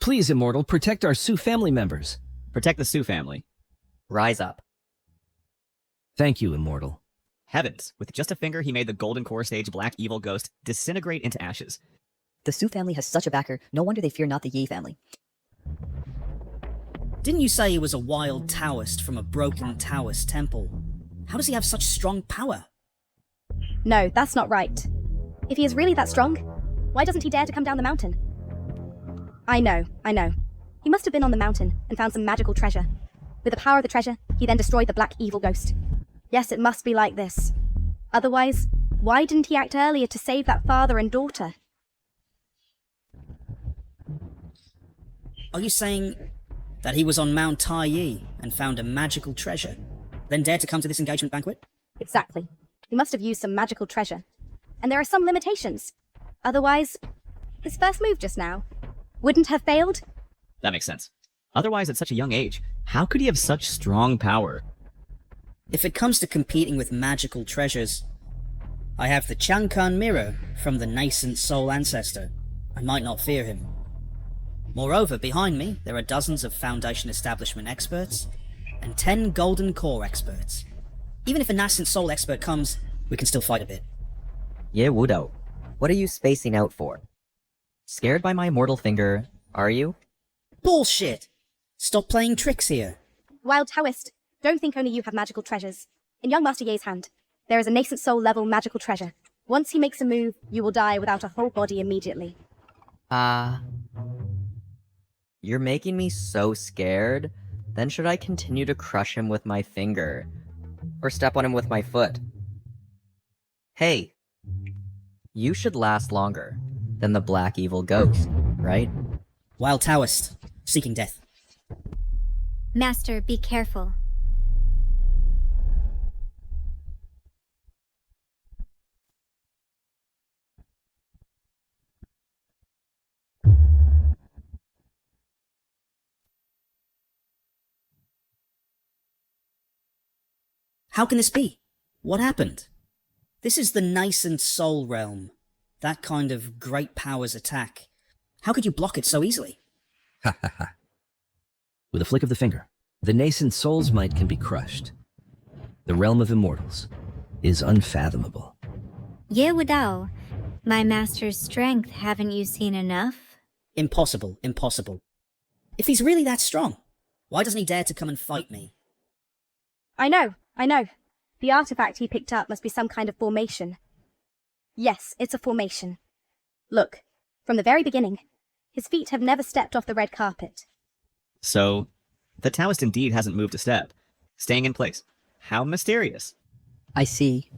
Please, immortal, protect our Su family members. Protect the Su family. Rise up. Thank you, immortal. Heavens, with just a finger he made the golden core stage black evil ghost disintegrate into ashes. The Su family has such a backer, no wonder they fear not the Yi family. Didn't you say he was a wild Taoist from a broken Taoist temple? How does he have such strong power? No, that's not right. If he is really that strong, why doesn't he dare to come down the mountain? I know. He must have been on the mountain and found some magical treasure. With the power of the treasure, he then destroyed the black evil ghost. Yes, it must be like this. Otherwise, why didn't he act earlier to save that father and daughter? Are you saying that he was on Mount Tai Yi and found a magical treasure, then dared to come to this engagement banquet? Exactly. He must have used some magical treasure. And there are some limitations. Otherwise, his first move just now wouldn't have failed? That makes sense. Otherwise, at such a young age, how could he have such strong power? If it comes to competing with magical treasures, I have the Changkan mirror from the nascent soul ancestor. I might not fear him. Moreover, behind me, there are dozens of Foundation Establishment experts and 10 Golden Core experts. Even if a nascent soul expert comes, we can still fight a bit. Ye Wudao, what are you spacing out for? Scared by my mortal finger, are you? Bullshit! Stop playing tricks here. Wild Taoist, don't think only you have magical treasures. In young Master Ye's hand, there is a nascent soul level magical treasure. Once he makes a move, you will die without a whole body immediately. You're making me so scared. Then should I continue to crush him with my finger? Or step on him with my foot? Hey, you should last longer than the black evil ghost, right? Wild Taoist, seeking death. Master, be careful. How can this be? What happened? This is the nascent soul realm. That kind of great powers attack. How could you block it so easily? Ha ha ha. With a flick of the finger, the nascent soul's might can be crushed. The realm of immortals is unfathomable. Ye Wudao, my master's strength, haven't you seen enough? Impossible, impossible. If he's really that strong, why doesn't he dare to come and fight me? I know. The artifact he picked up must be some kind of formation. Yes, it's a formation. Look, from the very beginning, his feet have never stepped off the red carpet. So, the Taoist indeed hasn't moved a step, staying in place. How mysterious. I see.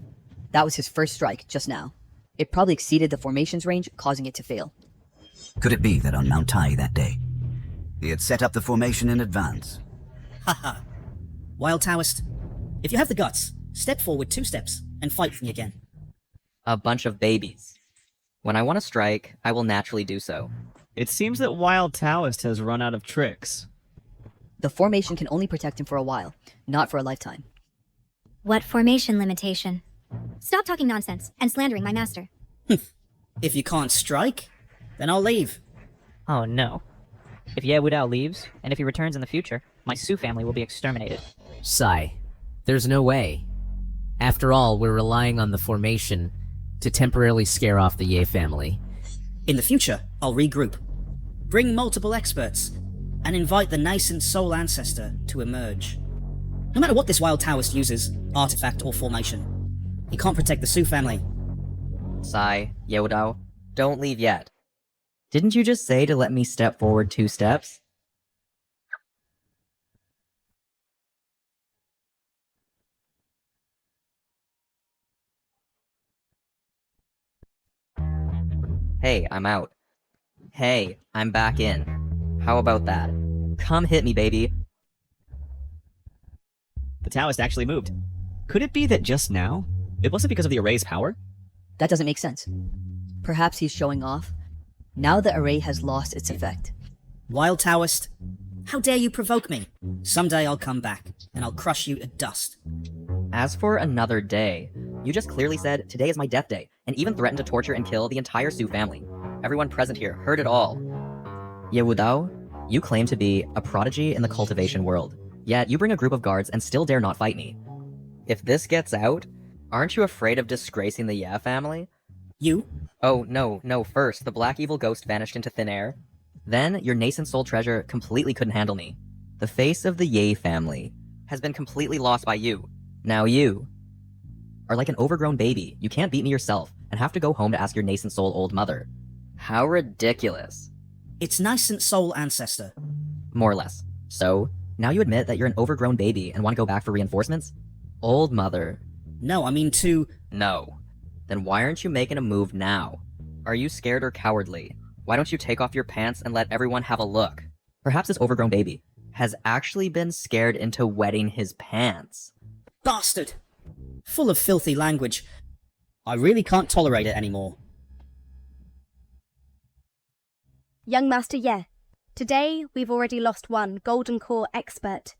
That was his first strike just now. It probably exceeded the formation's range, causing it to fail. Could it be that on Mount Tai that day, he had set up the formation in advance? Haha. Wild Taoist, if you have the guts, step forward 2 steps and fight me again. A bunch of babies. When I want to strike, I will naturally do so. It seems that Wild Taoist has run out of tricks. The formation can only protect him for a while, not for a lifetime. What formation limitation? Stop talking nonsense and slandering my master. If you can't strike, then I'll leave. Oh no. If Ye Wudao leaves, and if he returns in the future, my Su family will be exterminated. Sigh. There's no way. After all, we're relying on the formation to temporarily scare off the Ye family. In the future, I'll regroup, bring multiple experts, and invite the nascent soul ancestor to emerge. No matter what this Wild Taoist uses, artifact or formation, he can't protect the Su family. Sigh, Ye Wudao, don't leave yet. Didn't you just say to let me step forward 2 steps? Hey, I'm out. Hey, I'm back in. How about that? Come hit me, baby. The Taoist actually moved. Could it be that just now, it wasn't because of the array's power? That doesn't make sense. Perhaps he's showing off. Now the array has lost its effect. Wild Taoist, how dare you provoke me? Someday I'll come back, and I'll crush you to dust. As for another day, you just clearly said, today is my death day, and even threatened to torture and kill the entire Su family. Everyone present here heard it all. Ye Wudao, you claim to be a prodigy in the cultivation world, yet you bring a group of guards and still dare not fight me. If this gets out, aren't you afraid of disgracing the Ye family? You? Oh, no, first, the black evil ghost vanished into thin air. Then, your nascent soul treasure completely couldn't handle me. The face of the Ye family has been completely lost by you. Now you are like an overgrown baby. You can't beat me yourself, and have to go home to ask your nascent soul old mother. How ridiculous. It's nascent soul ancestor. More or less. So, now you admit that you're an overgrown baby and want to go back for reinforcements? Old mother. No, I mean to... No. Then why aren't you making a move now? Are you scared or cowardly? Why don't you take off your pants and let everyone have a look? Perhaps this overgrown baby has actually been scared into wetting his pants. Bastard! Full of filthy language. I really can't tolerate it anymore. Young Master Ye, today we've already lost one Golden Core expert.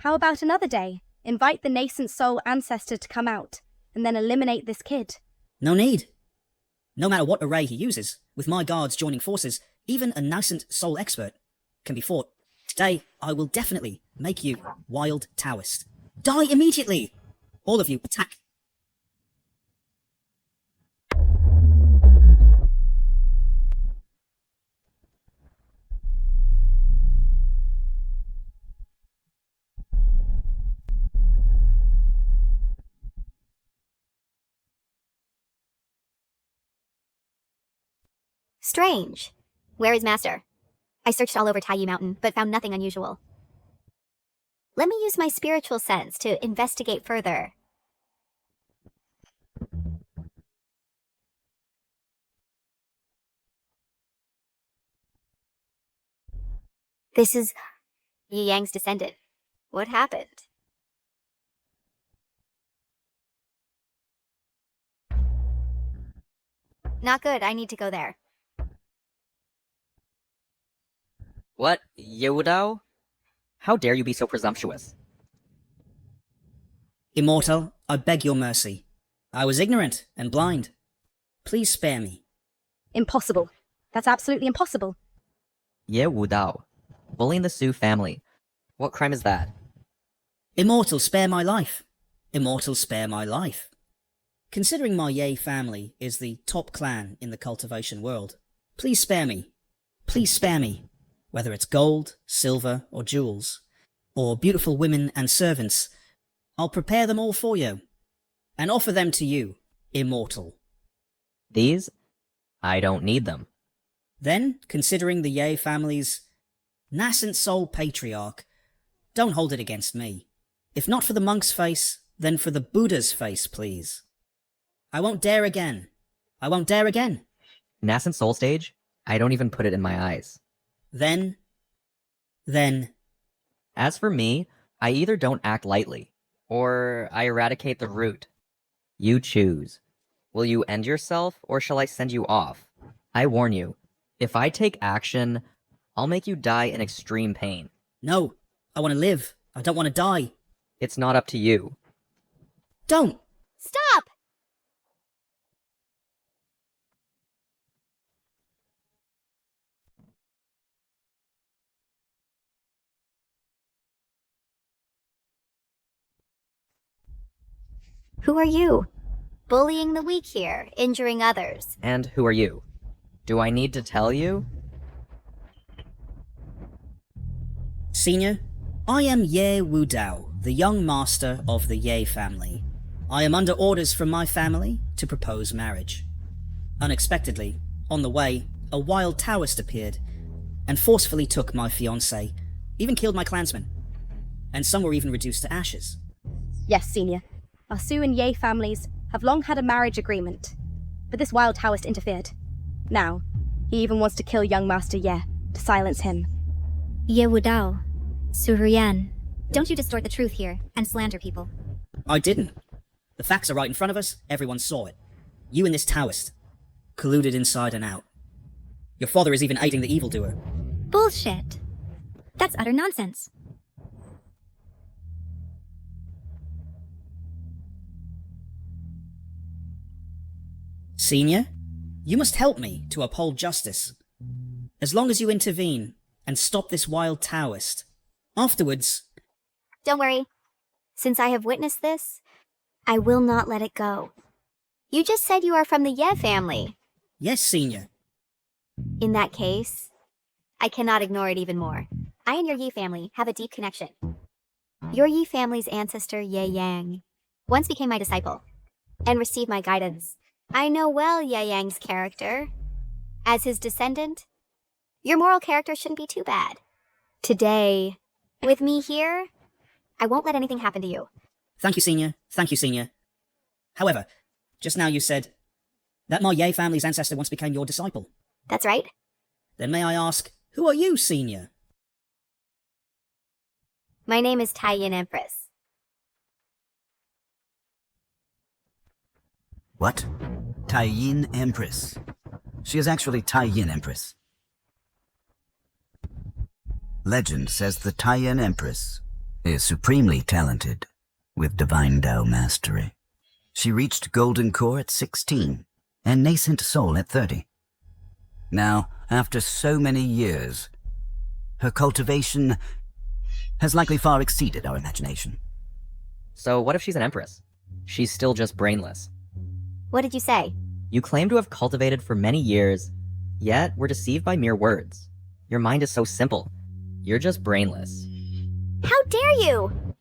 How about another day? Invite the nascent soul ancestor to come out, and then eliminate this kid. No need. No matter what array he uses, with my guards joining forces, even a nascent soul expert can be fought. Today, I will definitely make you Wild Taoist. Die immediately! All of you, attack! Strange. Where is Master? I searched all over Taiyi Mountain, but found nothing unusual. Let me use my spiritual sense to investigate further. This is Yi Yang's descendant. What happened? Not good. I need to go there. What, Ye Wudao? How dare you be so presumptuous? Immortal, I beg your mercy. I was ignorant and blind. Please spare me. Impossible. That's absolutely impossible. Ye Wudao, bullying the Su family. What crime is that? Immortal, spare my life. Immortal, spare my life. Considering my Ye family is the top clan in the cultivation world, please spare me. Please spare me. Whether it's gold, silver, or jewels, or beautiful women and servants, I'll prepare them all for you, and offer them to you, immortal. These? I don't need them. Then, considering the Ye family's nascent soul patriarch, don't hold it against me. If not for the monk's face, then for the Buddha's face, please. I won't dare again. I won't dare again. Nascent soul stage? I don't even put it in my eyes. Then... As for me, I either don't act lightly, or I eradicate the root. You choose. Will you end yourself, or shall I send you off? I warn you, if I take action, I'll make you die in extreme pain. No, I want to live. I don't want to die. It's not up to you. Don't! Stop! Who are you? Bullying the weak here, injuring others. And who are you? Do I need to tell you? Senior, I am Ye Wudao, the young master of the Ye family. I am under orders from my family to propose marriage. Unexpectedly, on the way, a wild Taoist appeared and forcefully took my fiancée, even killed my clansmen, and some were even reduced to ashes. Yes, Senior. Our Su and Ye families have long had a marriage agreement, but this wild Taoist interfered. Now, he even wants to kill young Master Ye to silence him. Ye Wudao, Suruyan, don't you distort the truth here and slander people. I didn't. The facts are right in front of us, everyone saw it. You and this Taoist, colluded inside and out. Your father is even aiding the evildoer. Bullshit. That's utter nonsense. Senior, you must help me to uphold justice. As long as you intervene and stop this wild Taoist. Afterwards... Don't worry. Since I have witnessed this, I will not let it go. You just said you are from the Ye family. Yes, Senior. In that case, I cannot ignore it even more. I and your Yi family have a deep connection. Your Yi family's ancestor, Ye Yang, once became my disciple and received my guidance. I know well Ye Yang's character. As his descendant, your moral character shouldn't be too bad. Today, with me here, I won't let anything happen to you. Thank you, Senior. Thank you, Senior. However, just now you said that my Ye family's ancestor once became your disciple. That's right. Then may I ask, who are you, Senior? My name is Taiyin Empress. What? Taiyin Empress. She is actually Taiyin Empress. Legend says the Taiyin Empress is supremely talented with divine Tao mastery. She reached Golden Core at 16 and Nascent Soul at 30. Now, after so many years, her cultivation has likely far exceeded our imagination. So what if she's an empress? She's still just brainless. What did you say? You claim to have cultivated for many years, yet we're deceived by mere words. Your mind is so simple. You're just brainless. How dare you?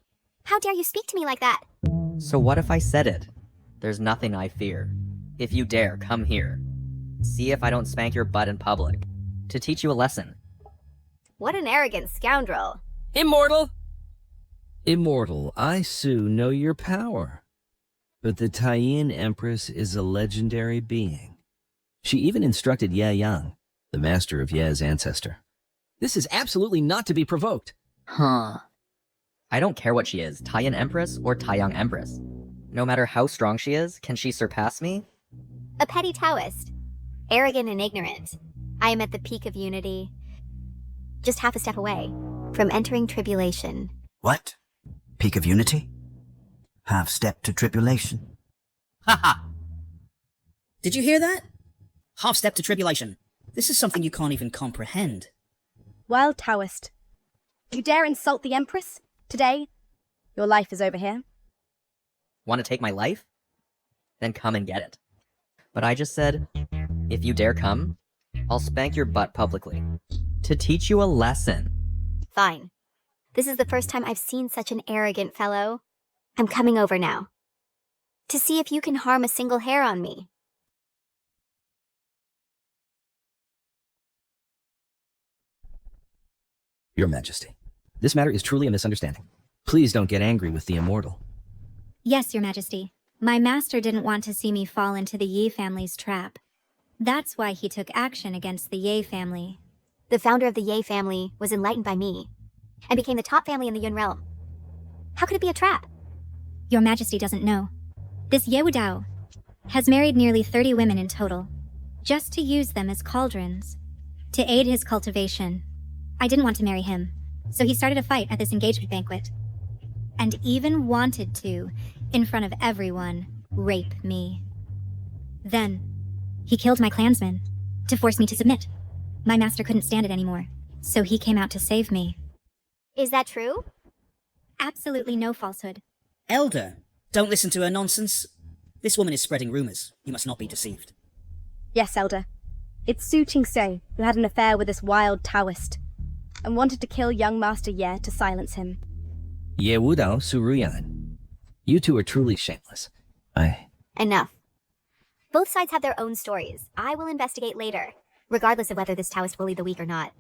How dare you speak to me like that? So what if I said it? There's nothing I fear. If you dare, come here. See if I don't spank your butt in public. To teach you a lesson. What an arrogant scoundrel. Immortal! Immortal, I, Su, know your power. But the Taiyin Empress is a legendary being. She even instructed Ye Yang, the master of Ye's ancestor. This is absolutely not to be provoked. Huh. I don't care what she is, Taiyin Empress or Taiyang Empress. No matter how strong she is, can she surpass me? A petty Taoist. Arrogant and ignorant. I am at the peak of unity. Just half a step away from entering tribulation. What? Peak of unity? Half step to tribulation? Ha ha! Did you hear that? Half step to tribulation. This is something you can't even comprehend. Wild Taoist. You dare insult the Empress? Today, your life is over here. Want to take my life? Then come and get it. But I just said, if you dare come, I'll spank your butt publicly. To teach you a lesson. Fine. This is the first time I've seen such an arrogant fellow. I'm coming over now. To see if you can harm a single hair on me. Your Majesty, this matter is truly a misunderstanding. Please don't get angry with the immortal. Yes, Your Majesty. My master didn't want to see me fall into the Yi family's trap. That's why he took action against the Ye family. The founder of the Ye family was enlightened by me, and became the top family in the Yun realm. How could it be a trap? Your Majesty doesn't know. This Ye Wudao has married nearly 30 women in total, just to use them as cauldrons, to aid his cultivation. I didn't want to marry him, so he started a fight at this engagement banquet. And even wanted to, in front of everyone, rape me. Then, he killed my clansmen, to force me to submit. My master couldn't stand it anymore, so he came out to save me. Is that true? Absolutely no falsehood. Elder, don't listen to her nonsense. This woman is spreading rumors. You must not be deceived. Yes, Elder. It's Su Qingsui who had an affair with this wild Taoist, and wanted to kill young Master Ye to silence him. Ye Wudao Suruyan. You two are truly shameless. Enough. Both sides have their own stories. I will investigate later, regardless of whether this Taoist will lead the weak or not.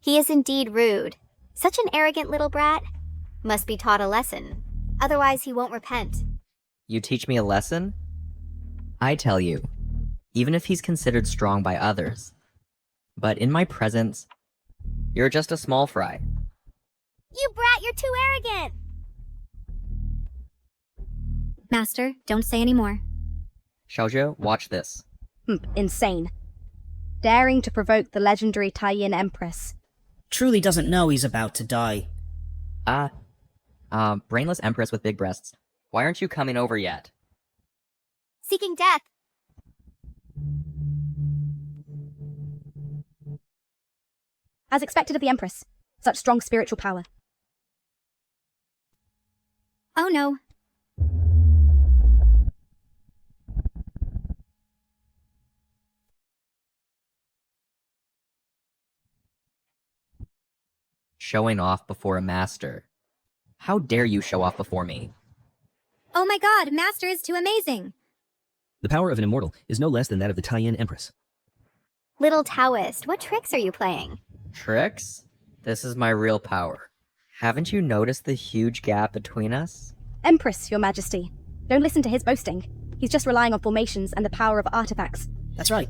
He is indeed rude. Such an arrogant little brat. Must be taught a lesson. Otherwise, he won't repent. You teach me a lesson? I tell you, even if he's considered strong by others, but in my presence, you're just a small fry. You brat, you're too arrogant! Master, don't say any more. Xiaozhe, watch this. Insane. Daring to provoke the legendary Taiyin Empress. Truly doesn't know he's about to die. Brainless Empress with big breasts. Why aren't you coming over yet? Seeking death. As expected of the Empress, such strong spiritual power. Oh no. Showing off before a master. How dare you show off before me? Oh my god, Master is too amazing! The power of an immortal is no less than that of the Taiyin Empress. Little Taoist, what tricks are you playing? Tricks? This is my real power. Haven't you noticed the huge gap between us? Empress, Your Majesty. Don't listen to his boasting. He's just relying on formations and the power of artifacts. That's right.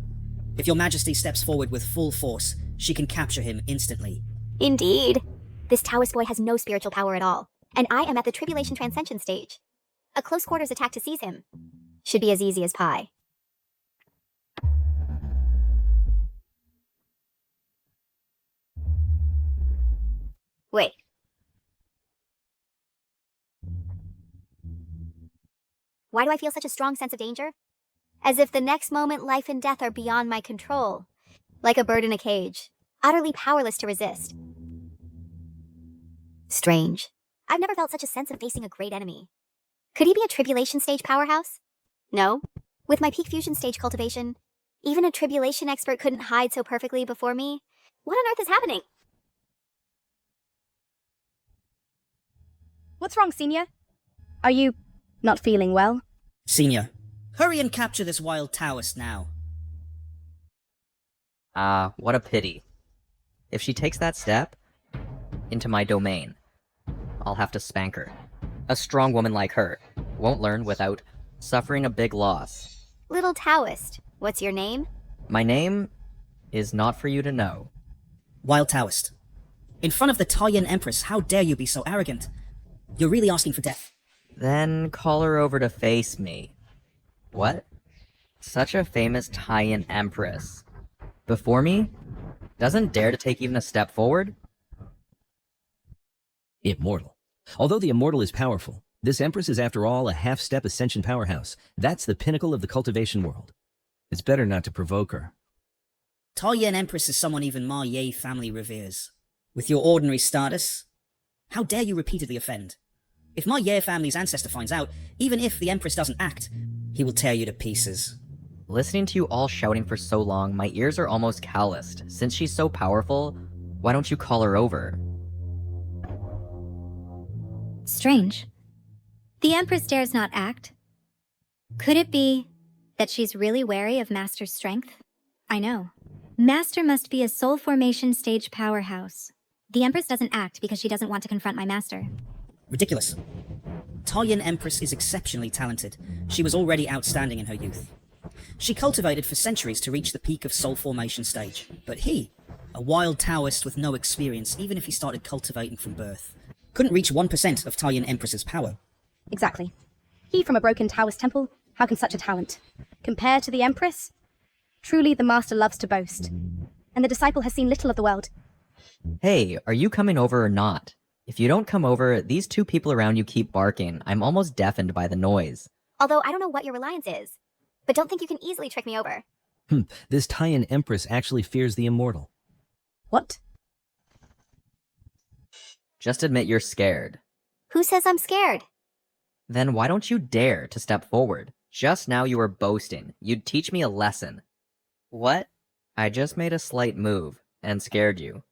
If Your Majesty steps forward with full force, she can capture him instantly. Indeed. This Taoist boy has no spiritual power at all, and I am at the Tribulation Transcension stage. A close quarters attack to seize him should be as easy as pie. Wait. Why do I feel such a strong sense of danger? As if the next moment life and death are beyond my control. Like a bird in a cage, utterly powerless to resist. Strange. I've never felt such a sense of facing a great enemy. Could he be a tribulation stage powerhouse? No. With my peak fusion stage cultivation, even a tribulation expert couldn't hide so perfectly before me. What on earth is happening? What's wrong, Senior? Are you not feeling well? Senior, hurry and capture this wild Taoist now. What a pity. If she takes that step into my domain, I'll have to spank her. A strong woman like her won't learn without suffering a big loss. Little Taoist, what's your name? My name is not for you to know. Wild Taoist. In front of the Taiyin Empress, how dare you be so arrogant? You're really asking for death. Then call her over to face me. What? Such a famous Taiyin Empress. Before me? Doesn't dare to take even a step forward? Immortal. Although the immortal is powerful, this Empress is after all a half-step ascension powerhouse. That's the pinnacle of the cultivation world. It's better not to provoke her. Taiyin Empress is someone even Ma Ye family reveres. With your ordinary status, How dare you repeatedly offend? If my Ye family's ancestor finds out, even if the Empress doesn't act, he will tear you to pieces. Listening to you all shouting for so long, my ears are almost calloused. Since she's so powerful, why don't you call her over? Strange. The Empress dares not act. Could it be that she's really wary of Master's strength? I know. Master must be a soul formation stage powerhouse. The Empress doesn't act because she doesn't want to confront my master. Ridiculous. Talian Empress is exceptionally talented. She was already outstanding in her youth. She cultivated for centuries to reach the peak of soul formation stage. But he, a wild Taoist with no experience, even if he started cultivating from birth, couldn't reach 1% of Talian Empress's power. Exactly. He from a broken Taoist temple, how can such a talent compare to the Empress? Truly the master loves to boast, and the disciple has seen little of the world. Hey, are you coming over or not? If you don't come over, these two people around you keep barking. I'm almost deafened by the noise. Although I don't know what your reliance is, but don't think you can easily trick me over. This Taiyan Empress actually fears the immortal. What? Just admit you're scared. Who says I'm scared? Then why don't you dare to step forward? Just now you were boasting. You'd teach me a lesson. What? I just made a slight move and scared you.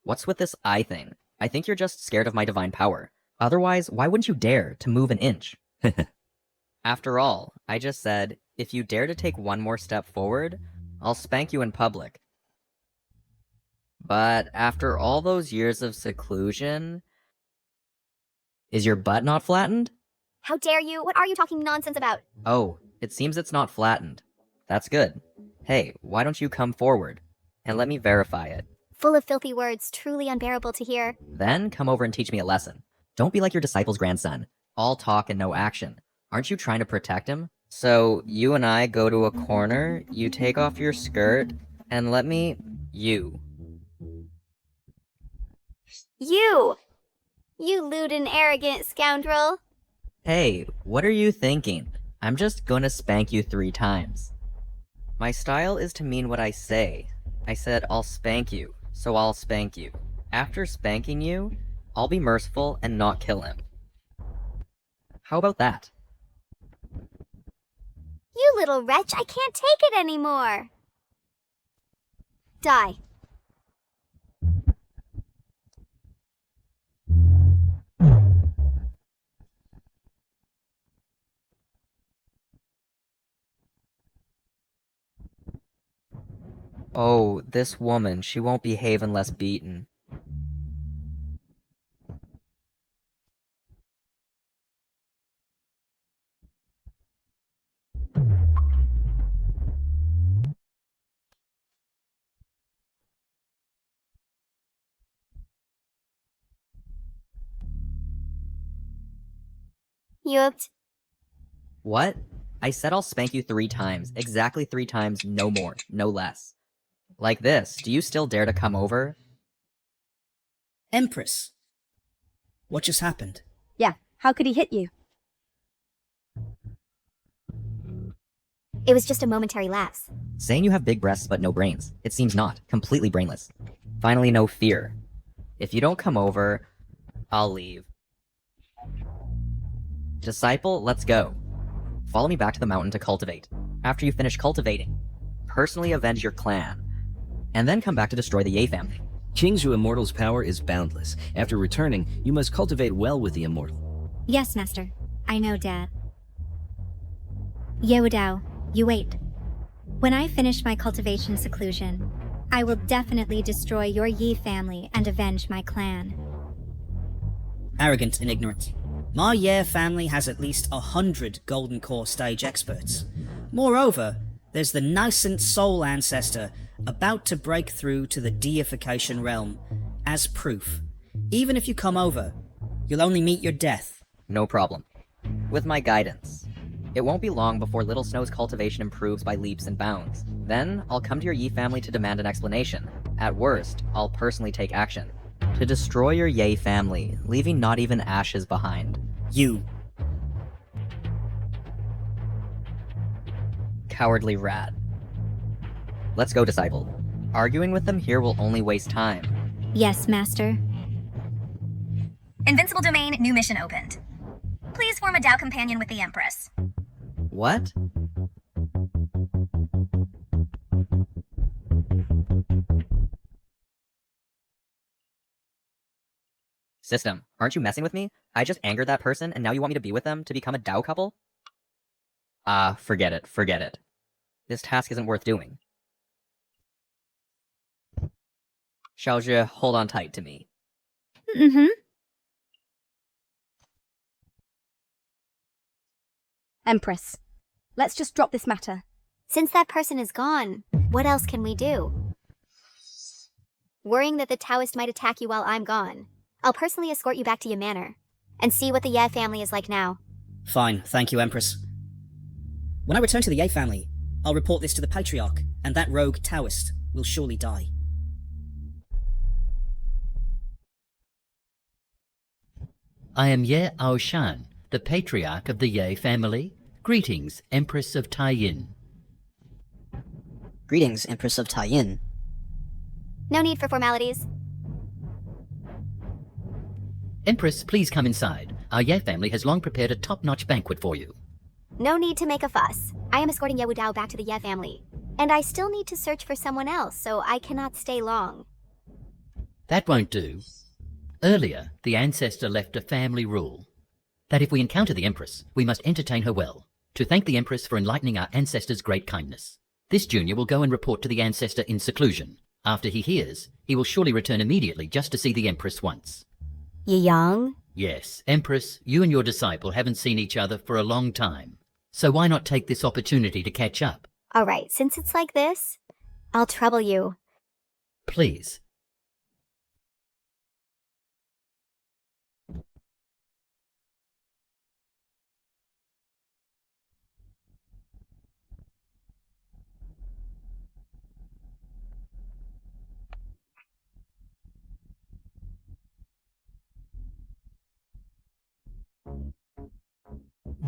What's with this eye thing? I think you're just scared of my divine power. Otherwise, why wouldn't you dare to move an inch? After all, I just said, if you dare to take one more step forward, I'll spank you in public. But after all those years of seclusion, is your butt not flattened? How dare you? What are you talking nonsense about? Oh, it seems it's not flattened. That's good. Hey, why don't you come forward and let me verify it? Full of filthy words, truly unbearable to hear. Then come over and teach me a lesson. Don't be like your disciple's grandson. All talk and no action. Aren't you trying to protect him? So you and I go to a corner, you take off your skirt, and let me... You. You lewd and arrogant scoundrel. Hey, what are you thinking? I'm just gonna spank you 3 times. My style is to mean what I say. I said I'll spank you, so I'll spank you. After spanking you, I'll be merciful and not kill him. How about that? You little wretch, I can't take it anymore. Die. Oh, this woman, she won't behave unless beaten. Yupped. What? I said I'll spank you 3 times. Exactly 3 times, no more, no less. Like this, do you still dare to come over? Empress, what just happened? Yeah, how could he hit you? It was just a momentary lapse. Saying you have big breasts but no brains. It seems not. Completely brainless. Finally, no fear. If you don't come over, I'll leave. Disciple, let's go. Follow me back to the mountain to cultivate. After you finish cultivating, personally avenge your clan. And then come back to destroy the Ye family. Qingzhou Immortal's power is boundless. After returning, you must cultivate well with the Immortal. Yes, Master. I know, Dad. Ye Wudao, you wait. When I finish my cultivation seclusion, I will definitely destroy your Yi family and avenge my clan. Arrogant and ignorant. My Ye family has at least 100 Golden Core stage experts. Moreover, there's the nascent soul ancestor about to break through to the deification realm. As proof, even if you come over, you'll only meet your death. No problem. With my guidance. It won't be long before Little Snow's cultivation improves by leaps and bounds. Then, I'll come to your Yi family to demand an explanation. At worst, I'll personally take action. To destroy your Ye family, leaving not even ashes behind. You. Cowardly rat. Let's go, disciple. Arguing with them here will only waste time. Yes, Master. Invincible domain, new mission opened. Please form a Dao companion with the Empress. What? System, aren't you messing with me? I just angered that person and now you want me to be with them to become a Dao couple? Forget it, forget it. This task isn't worth doing. Xiaozhi, hold on tight to me. Mm-hmm. Empress, let's just drop this matter. Since that person is gone, what else can we do? Worrying that the Taoist might attack you while I'm gone, I'll personally escort you back to your manor and see what the Ye family is like now. Fine, thank you, Empress. When I return to the Ye family, I'll report this to the Patriarch, and that rogue Taoist will surely die. I am Ye Aoshan, the Patriarch of the Ye family. Greetings, Empress of Taiyin. Greetings, Empress of Taiyin. No need for formalities. Empress, please come inside. Our Ye family has long prepared a top-notch banquet for you. No need to make a fuss. I am escorting Ye Wudao back to the Ye family, and I still need to search for someone else, so I cannot stay long. That won't do. Earlier, the ancestor left a family rule that if we encounter the Empress, we must entertain her well, to thank the Empress for enlightening our ancestor's great kindness. This junior will go and report to the ancestor in seclusion. After he hears, he will surely return immediately just to see the Empress once. Ye Yang? Yes, Empress, you and your disciple haven't seen each other for a long time. So why not take this opportunity to catch up? Alright, since it's like this, I'll trouble you. Please.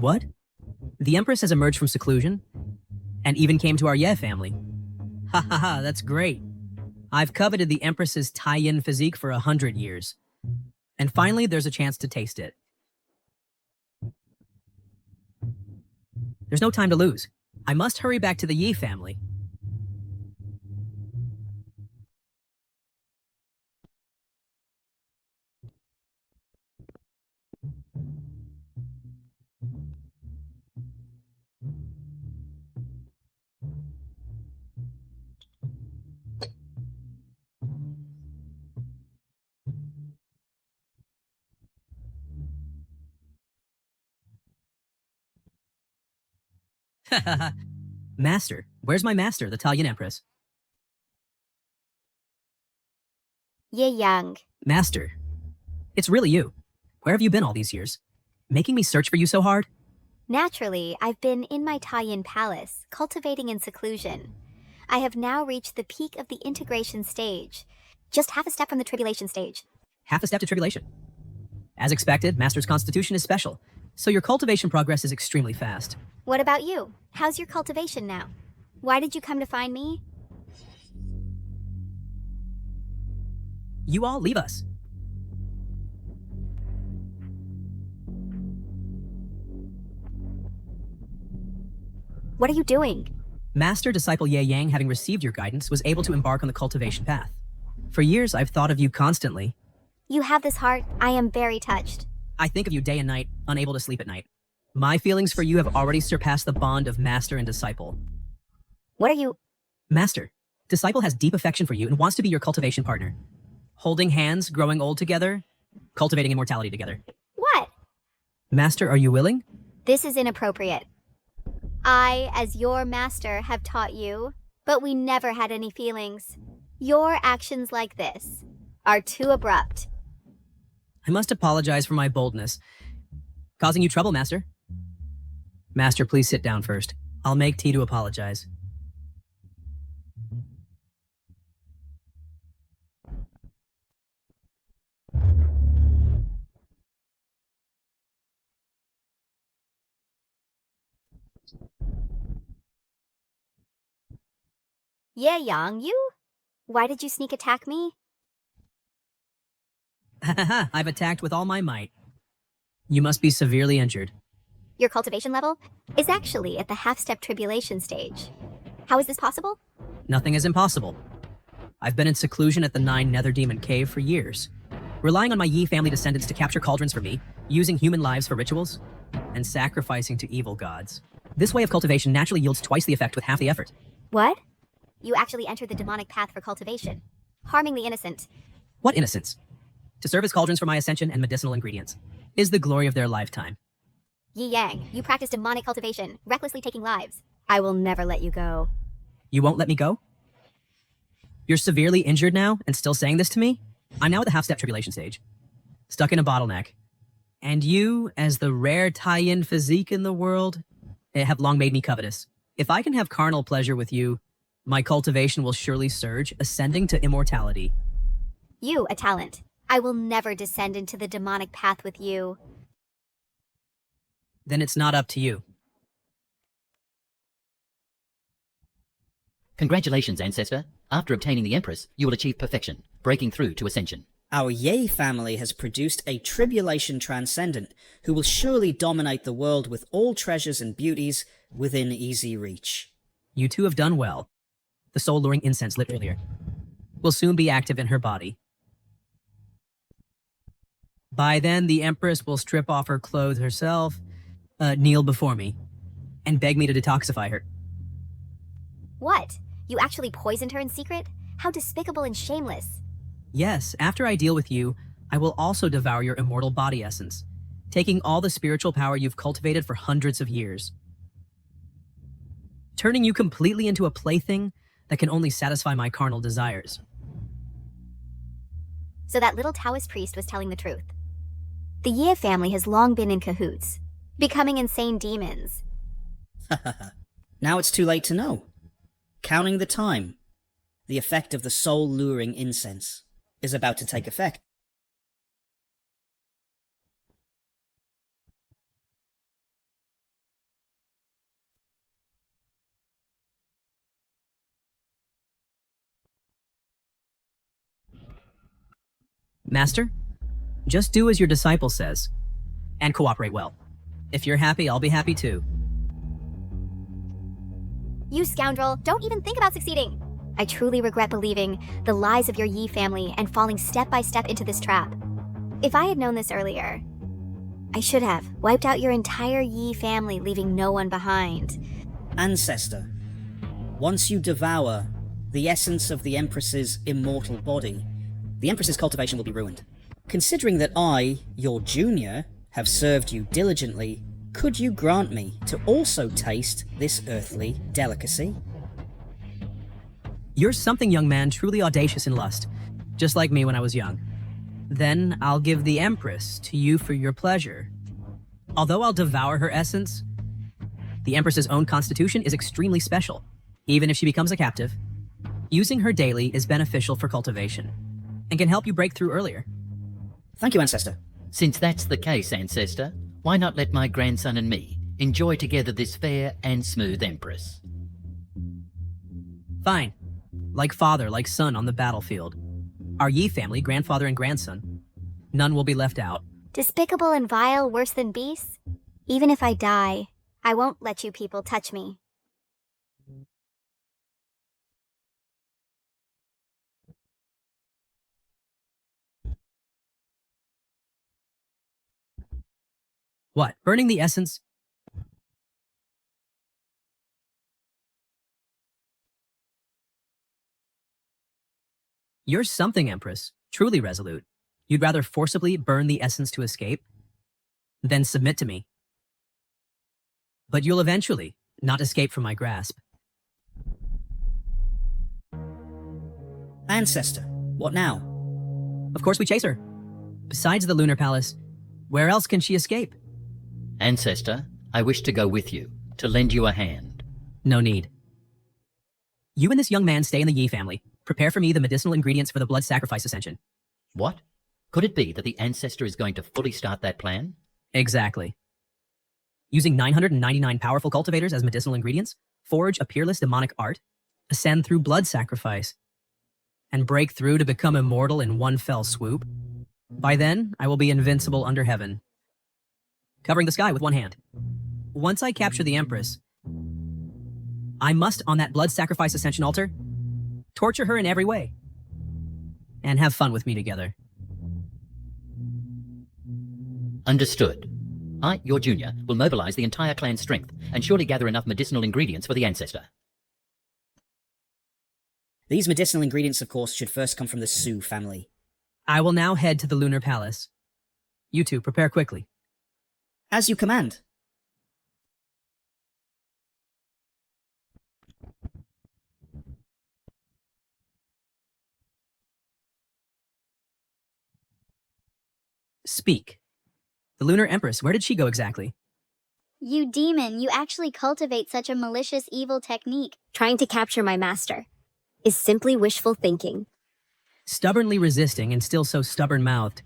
What? The Empress has emerged from seclusion? And even came to our Ye family? Ha ha ha, that's great. I've coveted the Empress's Taiyin physique for 100 years. And finally, there's a chance to taste it. There's no time to lose. I must hurry back to the Yi family. Master, where's my master, the Taiyin Empress? Ye Yang. Master, it's really you. Where have you been all these years? Making me search for you so hard? Naturally, I've been in my Taiyin palace, cultivating in seclusion. I have now reached the peak of the integration stage, just half a step from the tribulation stage. Half a step to tribulation. As expected, Master's constitution is special, so your cultivation progress is extremely fast. What about you? How's your cultivation now? Why did you come to find me? You all leave us. What are you doing? Master Disciple Ye Yang, having received your guidance, was able to embark on the cultivation path. For years, I've thought of you constantly. You have this heart. I am very touched. I think of you day and night, unable to sleep at night. My feelings for you have already surpassed the bond of master and disciple. What are you? Master, disciple has deep affection for you and wants to be your cultivation partner. Holding hands, growing old together, cultivating immortality together. What? Master, are you willing? This is inappropriate. I, as your master, have taught you, but we never had any feelings. Your actions like this are too abrupt. I must apologize for my boldness. Causing you trouble, Master? Master, please sit down first. I'll make tea to apologize. Ye Yang, you? Why did you sneak attack me? I've attacked with all my might. You must be severely injured. Your cultivation level is actually at the half-step tribulation stage. How is this possible? Nothing is impossible. I've been in seclusion at the 9 Nether Demon Cave for years, relying on my Yi family descendants to capture cauldrons for me, using human lives for rituals, and sacrificing to evil gods. This way of cultivation naturally yields twice the effect with half the effort. What? You actually entered the demonic path for cultivation, harming the innocent. What innocence? To serve as cauldrons for my ascension and medicinal ingredients is the glory of their lifetime. Yi Yang, you practice demonic cultivation, recklessly taking lives. I will never let you go. You won't let me go? You're severely injured now and still saying this to me? I'm now at the half-step tribulation stage, stuck in a bottleneck. And you, as the rare tie-in physique in the world, have long made me covetous. If I can have carnal pleasure with you, my cultivation will surely surge, ascending to immortality. You, a talent. I will never descend into the demonic path with you. Then it's not up to you. Congratulations, Ancestor. After obtaining the Empress, you will achieve perfection, breaking through to Ascension. Our Ye family has produced a tribulation transcendent who will surely dominate the world with all treasures and beauties within easy reach. You two have done well. The soul-luring incense lit earlier will soon be active in her body. By then, the Empress will strip off her clothes herself, kneel before me, and beg me to detoxify her. What? You actually poisoned her in secret? How despicable and shameless. Yes, after I deal with you, I will also devour your immortal body essence, taking all the spiritual power you've cultivated for hundreds of years, turning you completely into a plaything that can only satisfy my carnal desires. So that little Taoist priest was telling the truth. The Ye family has long been in cahoots, becoming insane demons. Now it's too late to know. Counting the time, the effect of the soul-luring incense is about to take effect. Master, just do as your disciple says, and cooperate well. If you're happy, I'll be happy too. You scoundrel, don't even think about succeeding. I truly regret believing the lies of your Yi family and falling step by step into this trap. If I had known this earlier, I should have wiped out your entire Yi family, leaving no one behind. Ancestor, once you devour the essence of the Empress's immortal body, the Empress's cultivation will be ruined. Considering that I, your junior, have served you diligently, could you grant me to also taste this earthly delicacy? You're something, young man, truly audacious in lust, just like me when I was young. Then I'll give the Empress to you for your pleasure. Although I'll devour her essence, the Empress's own constitution is extremely special. Even if she becomes a captive, using her daily is beneficial for cultivation, and can help you break through earlier. Thank you, Ancestor. Since that's the case, Ancestor, why not let my grandson and me enjoy together this fair and smooth Empress? Fine. Like father, like son on the battlefield. Our Yi family, grandfather and grandson. None will be left out. Despicable and vile, worse than beasts? Even if I die, I won't let you people touch me. What, burning the essence? You're something, Empress. Truly resolute. You'd rather forcibly burn the essence to escape than submit to me. But you'll eventually not escape from my grasp. Ancestor, what now? Of course we chase her. Besides the Lunar Palace, where else can she escape? Ancestor, I wish to go with you, to lend you a hand. No need. You and this young man stay in the Yi family. Prepare for me the medicinal ingredients for the blood sacrifice ascension. What? Could it be that the Ancestor is going to fully start that plan? Exactly. Using 999 powerful cultivators as medicinal ingredients, forge a peerless demonic art, ascend through blood sacrifice, and break through to become immortal in one fell swoop? By then, I will be invincible under heaven, covering the sky with one hand. Once I capture the Empress, I must, on that blood sacrifice ascension altar, torture her in every way, and have fun with me together. Understood. I, your junior, will mobilize the entire clan's strength and surely gather enough medicinal ingredients for the ancestor. These medicinal ingredients, of course, should first come from the Su family. I will now head to the Lunar Palace. You two, prepare quickly. As you command. Speak. The Lunar Empress, where did she go exactly? You demon, you actually cultivate such a malicious evil technique. Trying to capture my master is simply wishful thinking. Stubbornly resisting and still so stubborn-mouthed.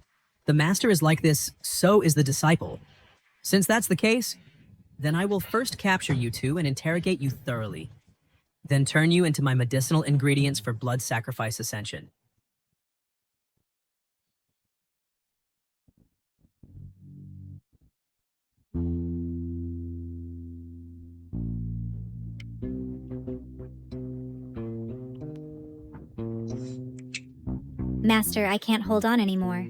The master is like this, so is the disciple. Since that's the case, then I will first capture you two and interrogate you thoroughly. Then turn you into my medicinal ingredients for blood sacrifice ascension. Master, I can't hold on anymore.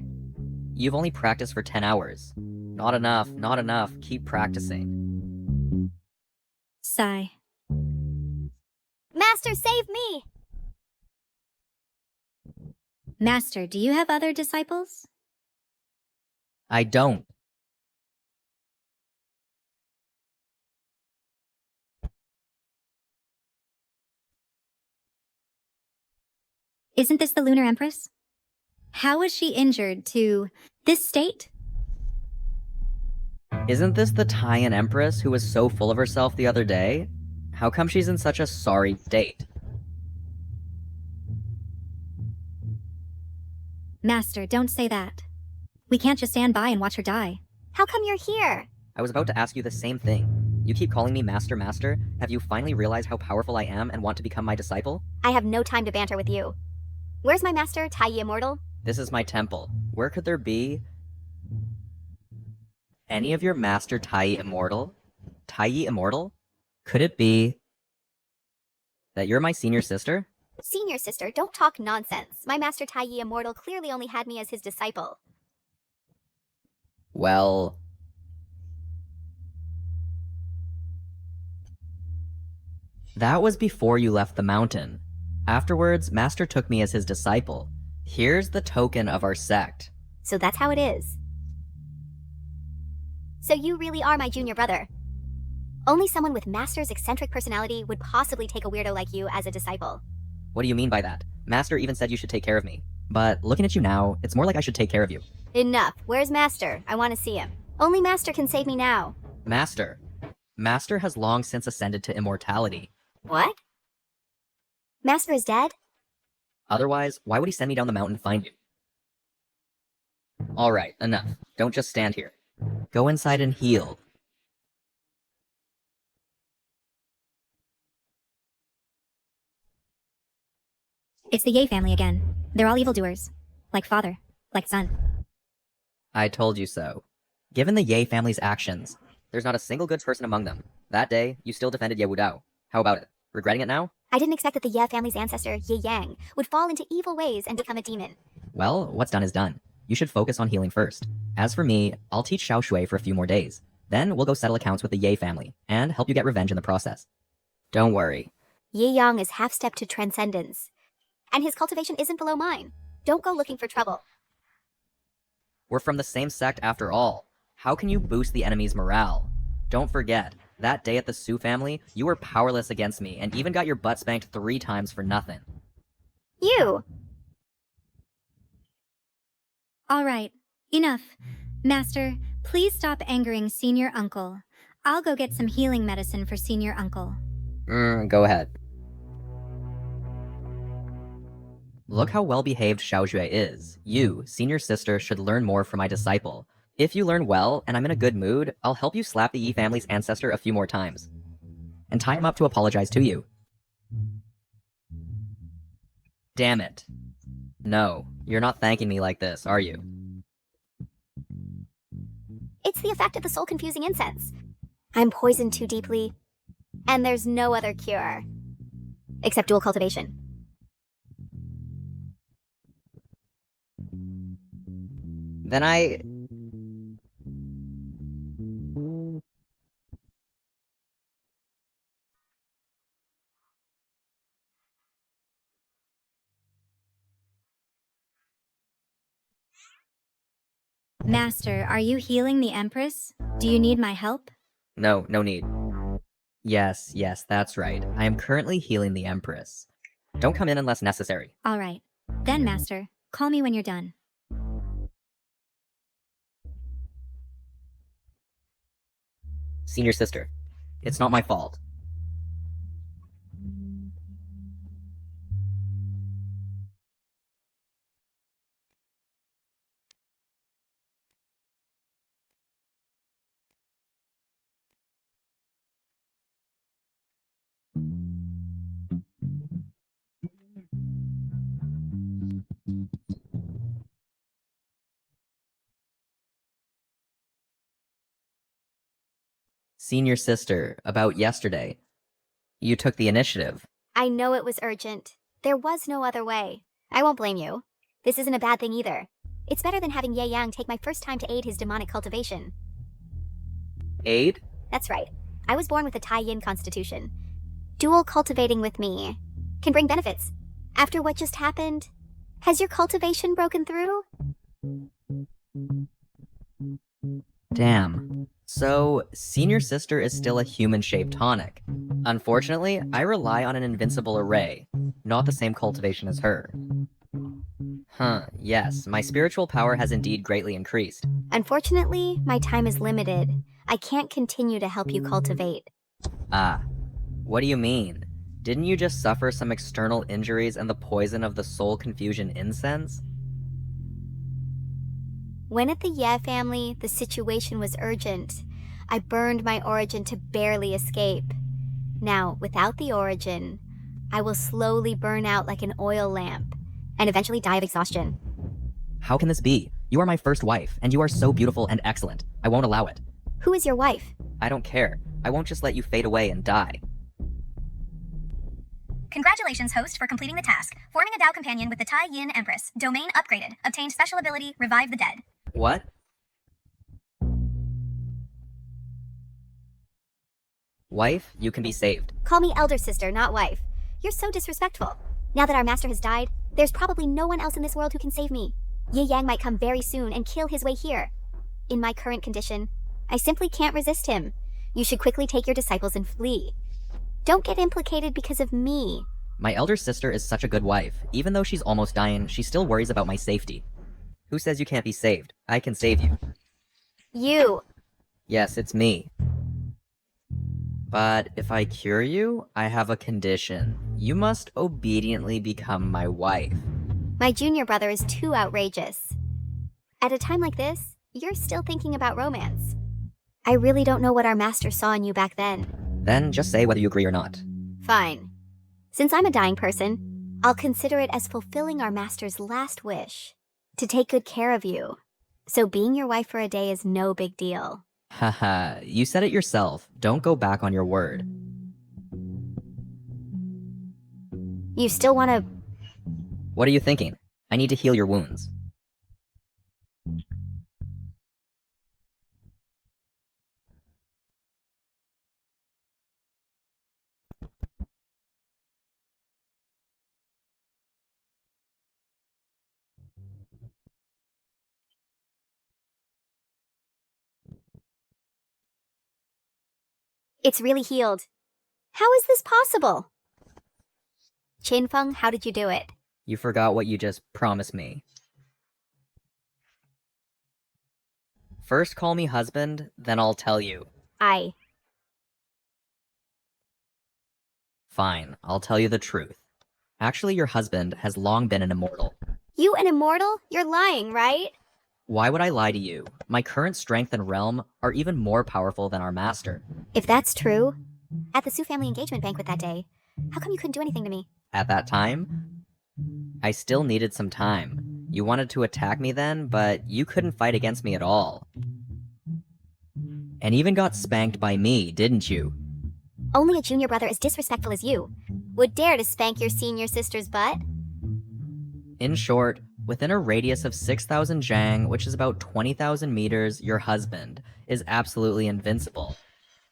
You've only practiced for 10 hours. Not enough, not enough. Keep practicing. Sigh. Master, save me! Master, do you have other disciples? I don't. Isn't this the Lunar Empress? How was she injured to this state? Isn't this the Taiyan Empress who was so full of herself the other day? How come she's in such a sorry state? Master, don't say that. We can't just stand by and watch her die. How come you're here? I was about to ask you the same thing. You keep calling me Master, Master. Have you finally realized how powerful I am and want to become my disciple? I have no time to banter with you. Where's my master, Taiyi Immortal? This is my temple. Where could there be any of your Master Taiyi Immortal? Taiyi Immortal? Could it be that you're my senior sister? Senior sister, don't talk nonsense. My master Taiyi Immortal clearly only had me as his disciple. Well... that was before you left the mountain. Afterwards, Master took me as his disciple. Here's the token of our sect. So that's how it is. So you really are my junior brother. Only someone with Master's eccentric personality would possibly take a weirdo like you as a disciple. What do you mean by that? Master even said you should take care of me. But looking at you now, it's more like I should take care of you. Enough. Where's Master? I want to see him. Only Master can save me now. Master. Master has long since ascended to immortality. What? Master is dead? Otherwise, why would he send me down the mountain to find you? Alright, enough. Don't just stand here. Go inside and heal. It's the Ye family again. They're all evildoers. Like father. Like son. I told you so. Given the Ye family's actions, there's not a single good person among them. That day, you still defended Ye Wudao. How about it? Regretting it now? I didn't expect that the Ye family's ancestor, Ye Yang, would fall into evil ways and become a demon. Well, what's done is done. You should focus on healing first. As for me, I'll teach Xiao Shui for a few more days. Then we'll go settle accounts with the Ye family, and help you get revenge in the process. Don't worry. Ye Yang is half-step to transcendence. And his cultivation isn't below mine. Don't go looking for trouble. We're from the same sect after all. How can you boost the enemy's morale? Don't forget, that day at the Su family, you were powerless against me and even got your butt spanked 3 times for nothing. You! All right. Enough. Master, please stop angering Senior Uncle. I'll go get some healing medicine for Senior Uncle. Go ahead. Look how well-behaved Xiao Jue is. You, senior sister, should learn more from my disciple. If you learn well, and I'm in a good mood, I'll help you slap the Yi family's ancestor a few more times. And tie him up to apologize to you. Damn it. No, you're not thanking me like this, are you? It's the effect of the soul-confusing incense. I'm poisoned too deeply, and there's no other cure. Except dual cultivation. Then I... Master, are you healing the Empress? Do you need my help? No need. Yes, that's right. I am currently healing the Empress. Don't come in unless necessary. All right. Then, Master, call me when you're done. Senior sister, it's not my fault. Senior sister, about yesterday. You took the initiative. I know it was urgent. There was no other way. I won't blame you. This isn't a bad thing either. It's better than having Ye Yang take my first time to aid his demonic cultivation. Aid? That's right. I was born with a Tai Yin constitution. Dual cultivating with me can bring benefits. After what just happened, has your cultivation broken through? Damn. So, Senior Sister is still a human-shaped tonic. Unfortunately, I rely on an invincible array, not the same cultivation as her. Yes, my spiritual power has indeed greatly increased. Unfortunately, my time is limited. I can't continue to help you cultivate. Ah, what do you mean? Didn't you just suffer some external injuries and the poison of the soul confusion incense? When at the Ye family, the situation was urgent. I burned my origin to barely escape. Now, without the origin, I will slowly burn out like an oil lamp, and eventually die of exhaustion. How can this be? You are my first wife, and you are so beautiful and excellent. I won't allow it. Who is your wife? I don't care. I won't just let you fade away and die. Congratulations, host, for completing the task. Forming a Dao companion with the Tai Yin Empress. Domain upgraded. Obtained special ability, Revive the Dead. What? Wife, you can be saved. Call me elder sister, not wife. You're so disrespectful. Now that our master has died, there's probably no one else in this world who can save me. Ye Yang might come very soon and kill his way here. In my current condition, I simply can't resist him. You should quickly take your disciples and flee. Don't get implicated because of me. My elder sister is such a good wife. Even though she's almost dying, she still worries about my safety. Who says you can't be saved? I can save you. You. Yes, it's me. But if I cure you, I have a condition. You must obediently become my wife. My junior brother is too outrageous. At a time like this, you're still thinking about romance. I really don't know what our master saw in you back then. Then just say whether you agree or not. Fine. Since I'm a dying person, I'll consider it as fulfilling our master's last wish. To take good care of you. So being your wife for a day is no big deal. Haha, you said it yourself. Don't go back on your word. You still want to... What are you thinking? I need to heal your wounds. It's really healed. How is this possible? Qinfeng, how did you do it? You forgot what you just promised me. First call me husband, then I'll tell you. Fine, I'll tell you the truth. Actually, your husband has long been an immortal. You an immortal? You're lying, right? Why would I lie to you? My current strength and realm are even more powerful than our master. If that's true, at the Su family engagement banquet that day, how come you couldn't do anything to me? At that time, I still needed some time. You wanted to attack me then, but you couldn't fight against me at all. And even got spanked by me, didn't you? Only a junior brother as disrespectful as you would dare to spank your senior sister's butt. In short, within a radius of 6,000 jang, which is about 20,000 meters, your husband is absolutely invincible,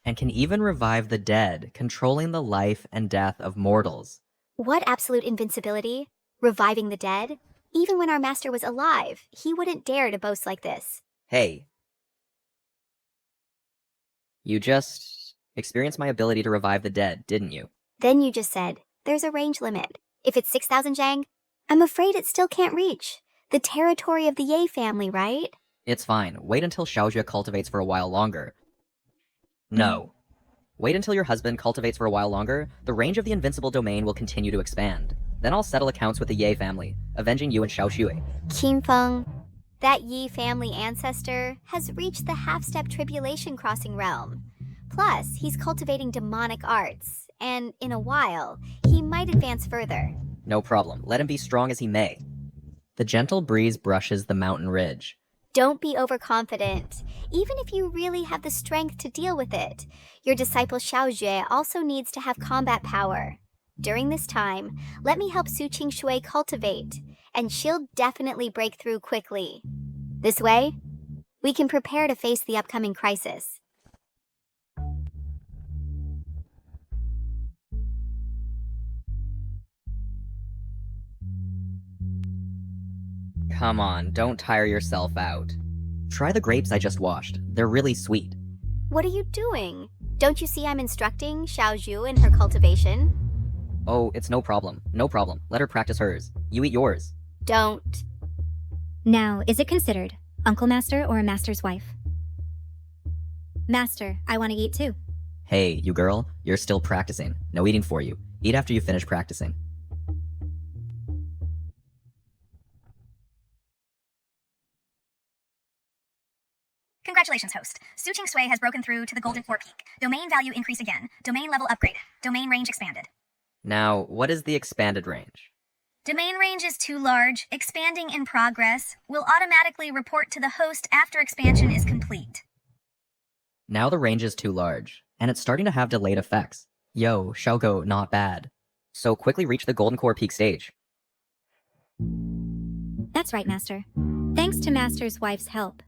and can even revive the dead, controlling the life and death of mortals. What absolute invincibility? Reviving the dead? Even when our master was alive, he wouldn't dare to boast like this. Hey. You just experienced my ability to revive the dead, didn't you? Then you just said, there's a range limit. If it's 6,000 jang, I'm afraid it still can't reach the territory of the Ye family, right? It's fine. Wait until Xiaojie cultivates for a while longer. No. Wait until your husband cultivates for a while longer. The range of the invincible domain will continue to expand. Then I'll settle accounts with the Ye family, avenging you and Xiaoshui. Qingfeng, that Yi family ancestor has reached the half-step tribulation crossing realm. Plus, he's cultivating demonic arts, and in a while, he might advance further. No problem. Let him be strong as he may. The gentle breeze brushes the mountain ridge. Don't be overconfident, even if you really have the strength to deal with it. Your disciple Xiaojie also needs to have combat power. During this time, let me help Su Qingshui cultivate, and she'll definitely break through quickly. This way, we can prepare to face the upcoming crisis. Come on, don't tire yourself out. Try the grapes I just washed. They're really sweet. What are you doing? Don't you see I'm instructing Xiaozhu in her cultivation? Oh, it's no problem. No problem. Let her practice hers. You eat yours. Don't. Now, is it considered Uncle Master or a Master's wife? Master, I want to eat too. Hey, you girl, you're still practicing. No eating for you. Eat after you finish practicing. Congratulations, host. Su Qingshui has broken through to the Golden Core Peak. Domain value increased again. Domain level upgraded. Domain range expanded. Now, what is the expanded range? Domain range is too large. Expanding in progress. Will automatically report to the host after expansion is complete. Now the range is too large, and it's starting to have delayed effects. Yo, Xiaogo, not bad. So quickly reach the Golden Core Peak stage. That's right, Master. Thanks to Master's wife's help,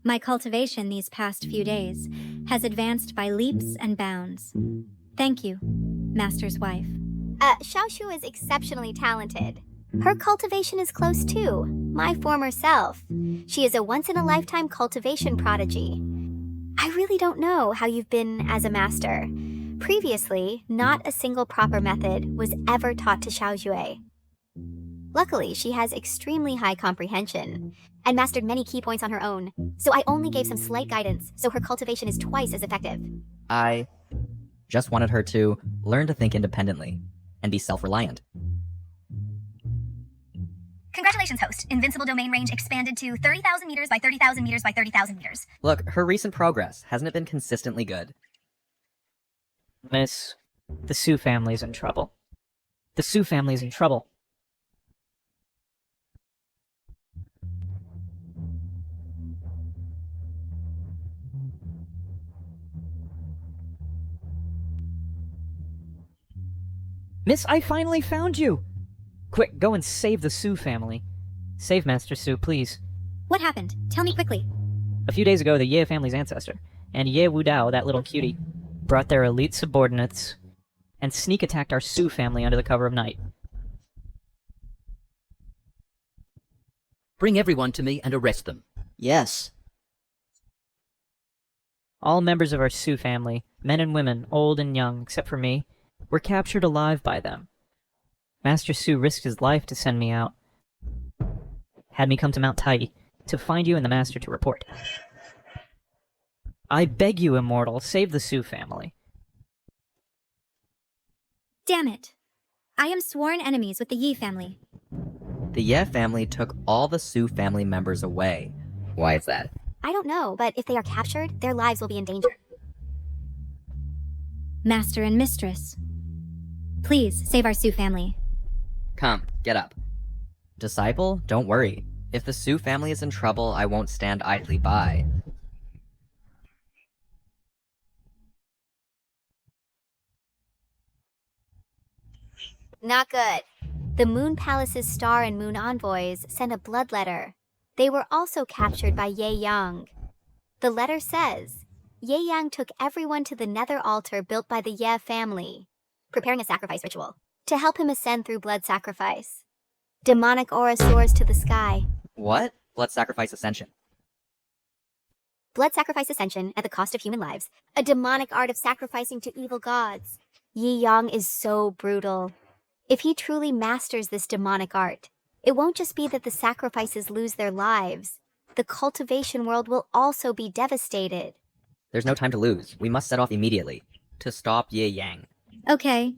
my cultivation these past few days has advanced by leaps and bounds. Thank you, Master's wife. Xiaoshu is exceptionally talented. Her cultivation is close too. My former self. She is a once-in-a-lifetime cultivation prodigy. I really don't know how you've been as a master. Previously, not a single proper method was ever taught to Xiaojue. Luckily, she has extremely high comprehension and mastered many key points on her own, so I only gave some slight guidance so her cultivation is twice as effective. I just wanted her to learn to think independently and be self-reliant. Congratulations, host. Invincible domain range expanded to 30,000 meters by 30,000 meters by 30,000 meters. Look, her recent progress, hasn't it been consistently good? Miss, the Su family's in trouble. The Su family's in trouble. Miss, I finally found you! Quick, go and save the Su family. Save Master Su, please. What happened? Tell me quickly. A few days ago, the Ye family's ancestor, and Ye Wudao, that little cutie, brought their elite subordinates and sneak attacked our Su family under the cover of night. Bring everyone to me and arrest them. Yes. All members of our Su family, men and women, old and young, except for me, were captured alive by them. Master Su risked his life to send me out. Had me come to Mount Tai to find you and the Master to report. I beg you, Immortal, save the Su family. Damn it. I am sworn enemies with the Yi family. The Ye family took all the Su family members away. Why is that? I don't know, but if they are captured, their lives will be in danger. Master and Mistress, please save our Su family. Come, get up. Disciple, don't worry. If the Su family is in trouble, I won't stand idly by. Not good. The Moon Palace's star and moon envoys sent a blood letter. They were also captured by Ye Yang. The letter says, Ye Yang took everyone to the nether altar built by the Ye family, preparing a sacrifice ritual to help him ascend through blood sacrifice. Demonic aura soars to the sky. What? Blood sacrifice ascension. Blood sacrifice ascension at the cost of human lives. A demonic art of sacrificing to evil gods. Yi Yang is so brutal. If he truly masters this demonic art, it won't just be that the sacrifices lose their lives. The cultivation world will also be devastated. There's no time to lose. We must set off immediately to stop Ye Yang. Okay.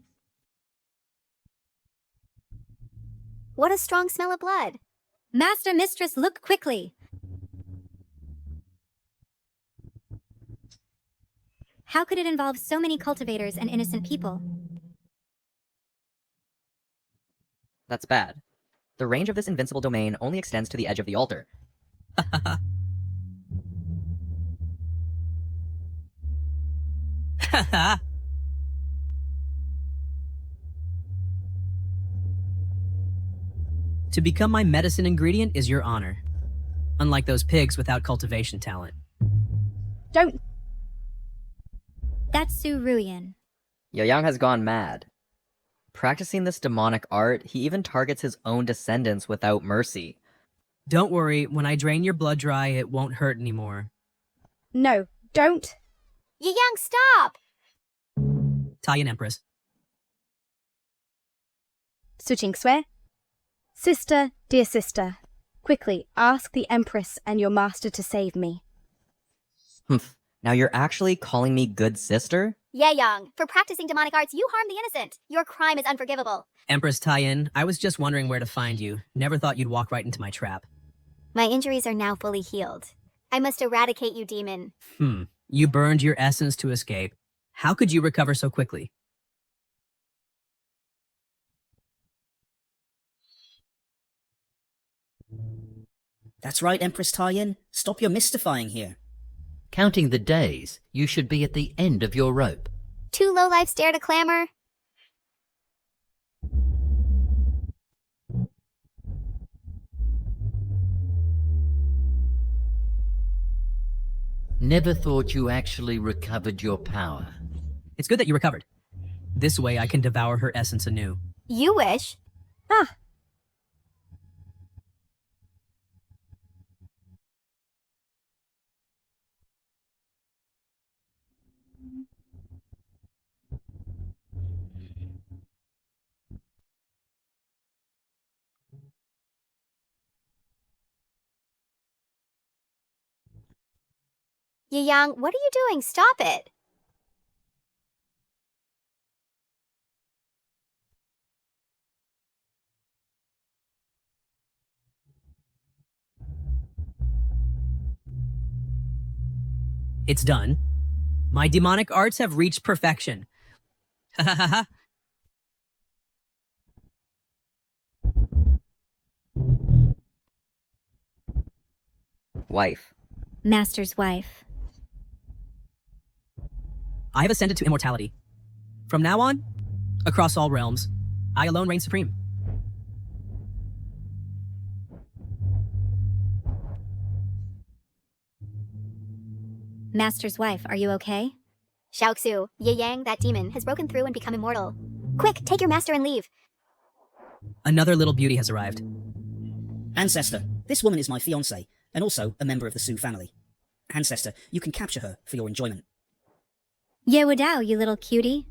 What a strong smell of blood. Master, mistress, look quickly. How could it involve so many cultivators and innocent people? That's bad. The range of this invincible domain only extends to the edge of the altar. To become my medicine ingredient is your honor. Unlike those pigs without cultivation talent. Don't. That's Su Ruyan. Ye Yang has gone mad. Practicing this demonic art, he even targets his own descendants without mercy. Don't worry, when I drain your blood dry, it won't hurt anymore. No, don't. Yi Yang, stop! Taiyan Empress. Su Qingsui. Sister, dear sister, quickly ask the Empress and your master to save me. Humph. Now you're actually calling me good sister? Ye Yang, for practicing demonic arts, you harmed the innocent. Your crime is unforgivable. Empress Taiyan, I was just wondering where to find you. Never thought you'd walk right into my trap. My injuries are now fully healed. I must eradicate you, demon. You burned your essence to escape. How could you recover so quickly? That's right, Empress Taiyan. Stop your mystifying here. Counting the days, you should be at the end of your rope. Two lowlifes dare to clamor? Never thought you actually recovered your power. It's good that you recovered. This way I can devour her essence anew. You wish. Yi Yang, what are you doing? Stop it! It's done. My demonic arts have reached perfection. Wife. Master's wife. I have ascended to immortality. From now on, across all realms, I alone reign supreme. Master's wife, are you okay? Xiaoxu, Ye Yang, that demon, has broken through and become immortal. Quick, take your master and leave. Another little beauty has arrived. Ancestor, this woman is my fiancée, and also a member of the Su family. Ancestor, you can capture her for your enjoyment. Ye Wudao, you little cutie.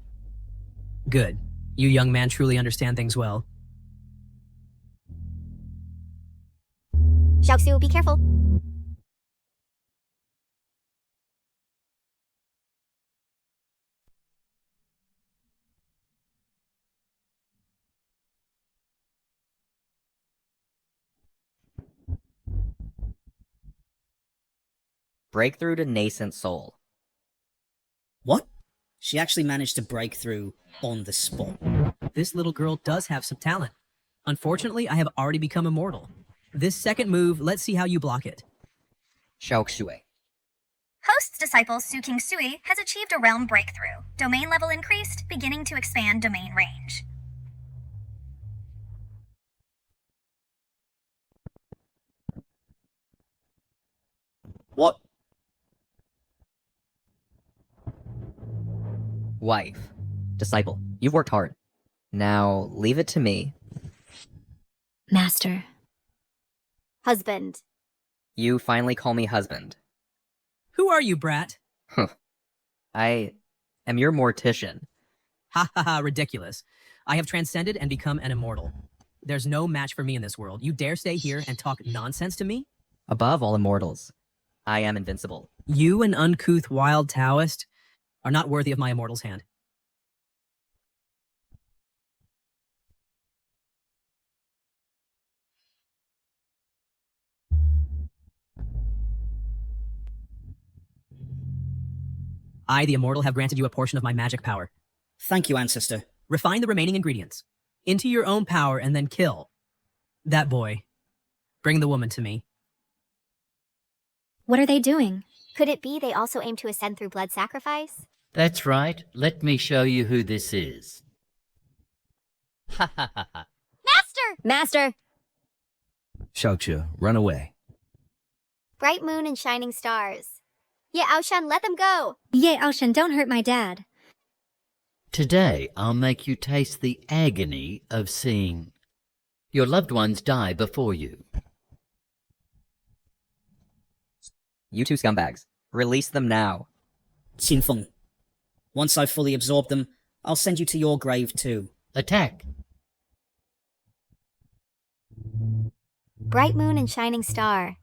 Good. You young man truly understand things well. Xiaoxu, be careful. Breakthrough to nascent soul. What? She actually managed to break through on the spot. This little girl does have some talent. Unfortunately, I have already become immortal. This second move, let's see how you block it. Xiaoxue. Host's disciple Su Qingsui has achieved a realm breakthrough. Domain level increased, beginning to expand domain range. Wife. Disciple. You've worked hard. Now, leave it to me. Master. Husband. You finally call me husband. Who are you, brat? I am your mortician. Ha ha ha, ridiculous. I have transcended and become an immortal. There's no match for me in this world. You dare stay here and talk nonsense to me? Above all immortals, I am invincible. You, an uncouth wild Taoist, are not worthy of my immortal's hand. I, the immortal, have granted you a portion of my magic power. Thank you, ancestor. Refine the remaining ingredients into your own power and then kill that boy. Bring the woman to me. What are they doing? Could it be they also aim to ascend through blood sacrifice? That's right. Let me show you who this is. Ha ha ha ha. Master! Master! Xiaoque, run away. Bright moon and shining stars. Ye Aoshan, let them go! Ye Aoshan, don't hurt my dad. Today, I'll make you taste the agony of seeing your loved ones die before you. You two scumbags. Release them now. Qinfeng. Once I've fully absorbed them, I'll send you to your grave too. Attack! Bright moon and shining star.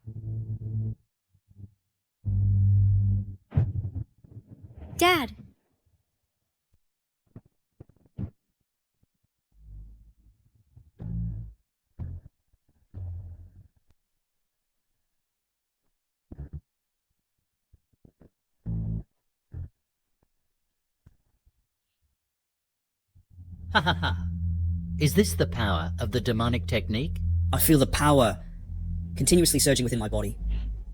Dad! Ha ha ha. Is this the power of the demonic technique? I feel the power continuously surging within my body.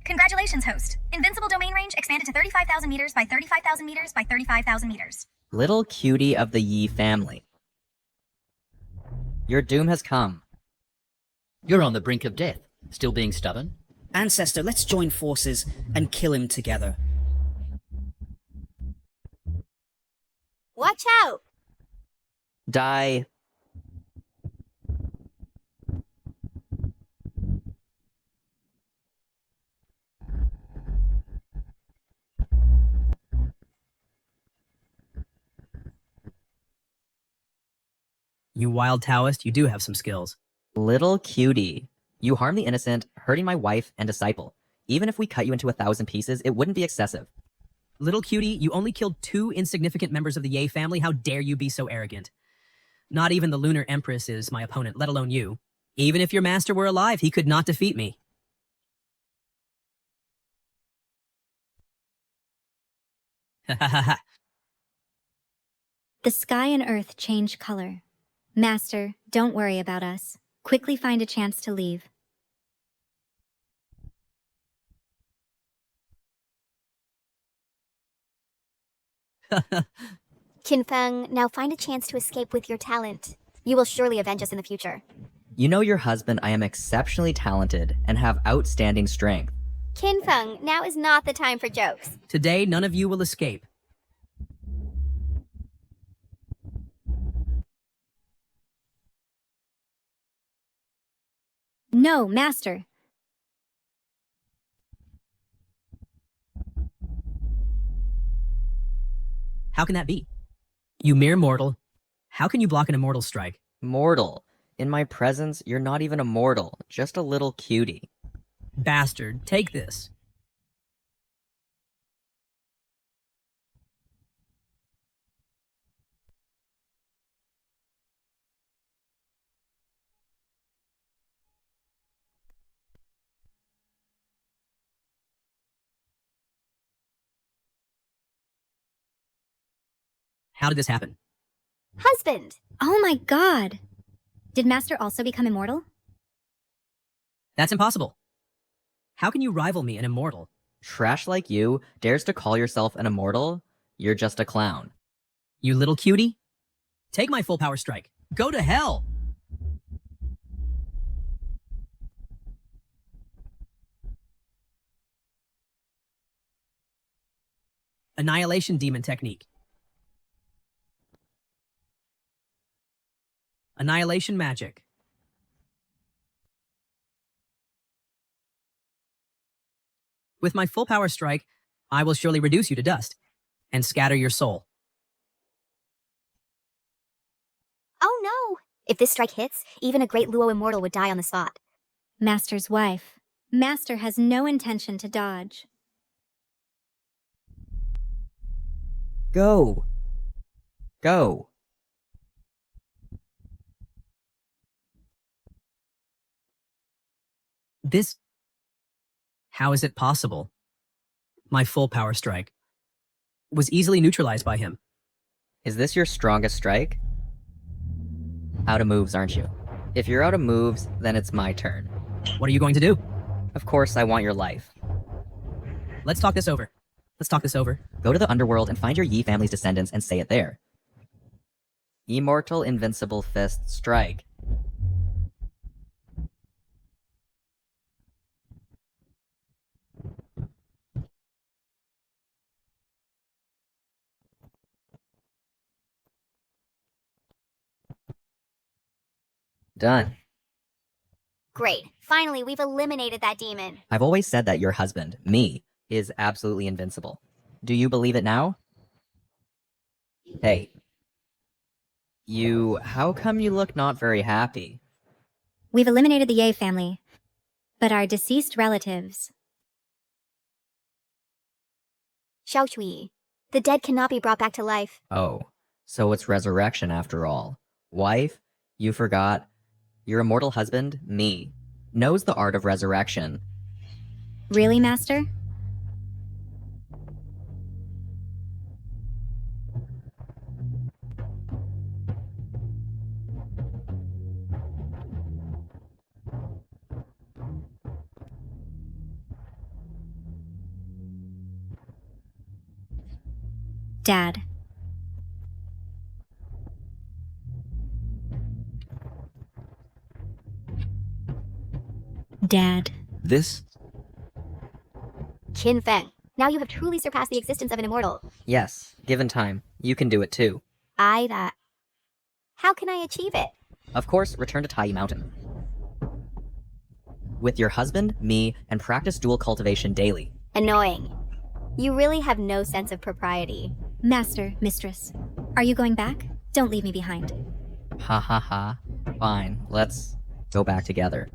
Congratulations, host. Invincible domain range expanded to 35,000 meters by 35,000 meters by 35,000 meters. Little cutie of the Yi family. Your doom has come. You're on the brink of death. Still being stubborn? Ancestor, let's join forces and kill him together. Watch out! Die. You wild Taoist, you do have some skills. Little cutie. You harm the innocent, hurting my wife and disciple. Even if we cut you into 1,000 pieces, it wouldn't be excessive. Little cutie, you only killed 2 insignificant members of the Ye family. How dare you be so arrogant? Not even the Lunar Empress is my opponent, let alone you. Even if your master were alive, he could not defeat me. Ha ha ha. The sky and earth change color. Master, don't worry about us. Quickly find a chance to leave. Qinfeng, now find a chance to escape with your talent. You will surely avenge us in the future. You know your husband, I am exceptionally talented and have outstanding strength. Qinfeng, now is not the time for jokes. Today, none of you will escape. No, Master. How can that be? You mere mortal. How can you block an immortal strike? Mortal. In my presence, you're not even a mortal, just a little cutie. Bastard, take this. How did this happen? Husband! Oh my god! Did Master also become immortal? That's impossible. How can you rival me, an immortal? Trash like you dares to call yourself an immortal? You're just a clown. You little cutie? Take my full power strike. Go to hell! Annihilation demon technique. Annihilation magic. With my full power strike, I will surely reduce you to dust and scatter your soul. Oh no! If this strike hits, even a great Luo immortal would die on the spot. Master's wife. Master has no intention to dodge. Go. Go. This... How is it possible? My full power strike was easily neutralized by him. Is this your strongest strike? Out of moves, aren't you? If you're out of moves, then it's my turn. What are you going to do? Of course, I want your life. Let's talk this over. Go to the underworld and find your Yi family's descendants and say it there. Immortal Invincible Fist Strike. Done. Great. Finally, we've eliminated that demon. I've always said that your husband, me, is absolutely invincible. Do you believe it now? Hey. How come you look not very happy? We've eliminated the Ye family, but our deceased relatives... Xiaoshui, the dead cannot be brought back to life. Oh, so it's resurrection after all. Wife, you forgot. Your immortal husband, me, knows the art of resurrection. Really, Master? Dad. Dad. This? Qin Feng, now you have truly surpassed the existence of an immortal. Yes, given time, you can do it too. How can I achieve it? Of course, return to Tai Mountain. With your husband, me, and practice dual cultivation daily. Annoying. You really have no sense of propriety. Master, mistress, are you going back? Don't leave me behind. Ha ha ha. Fine, let's go back together.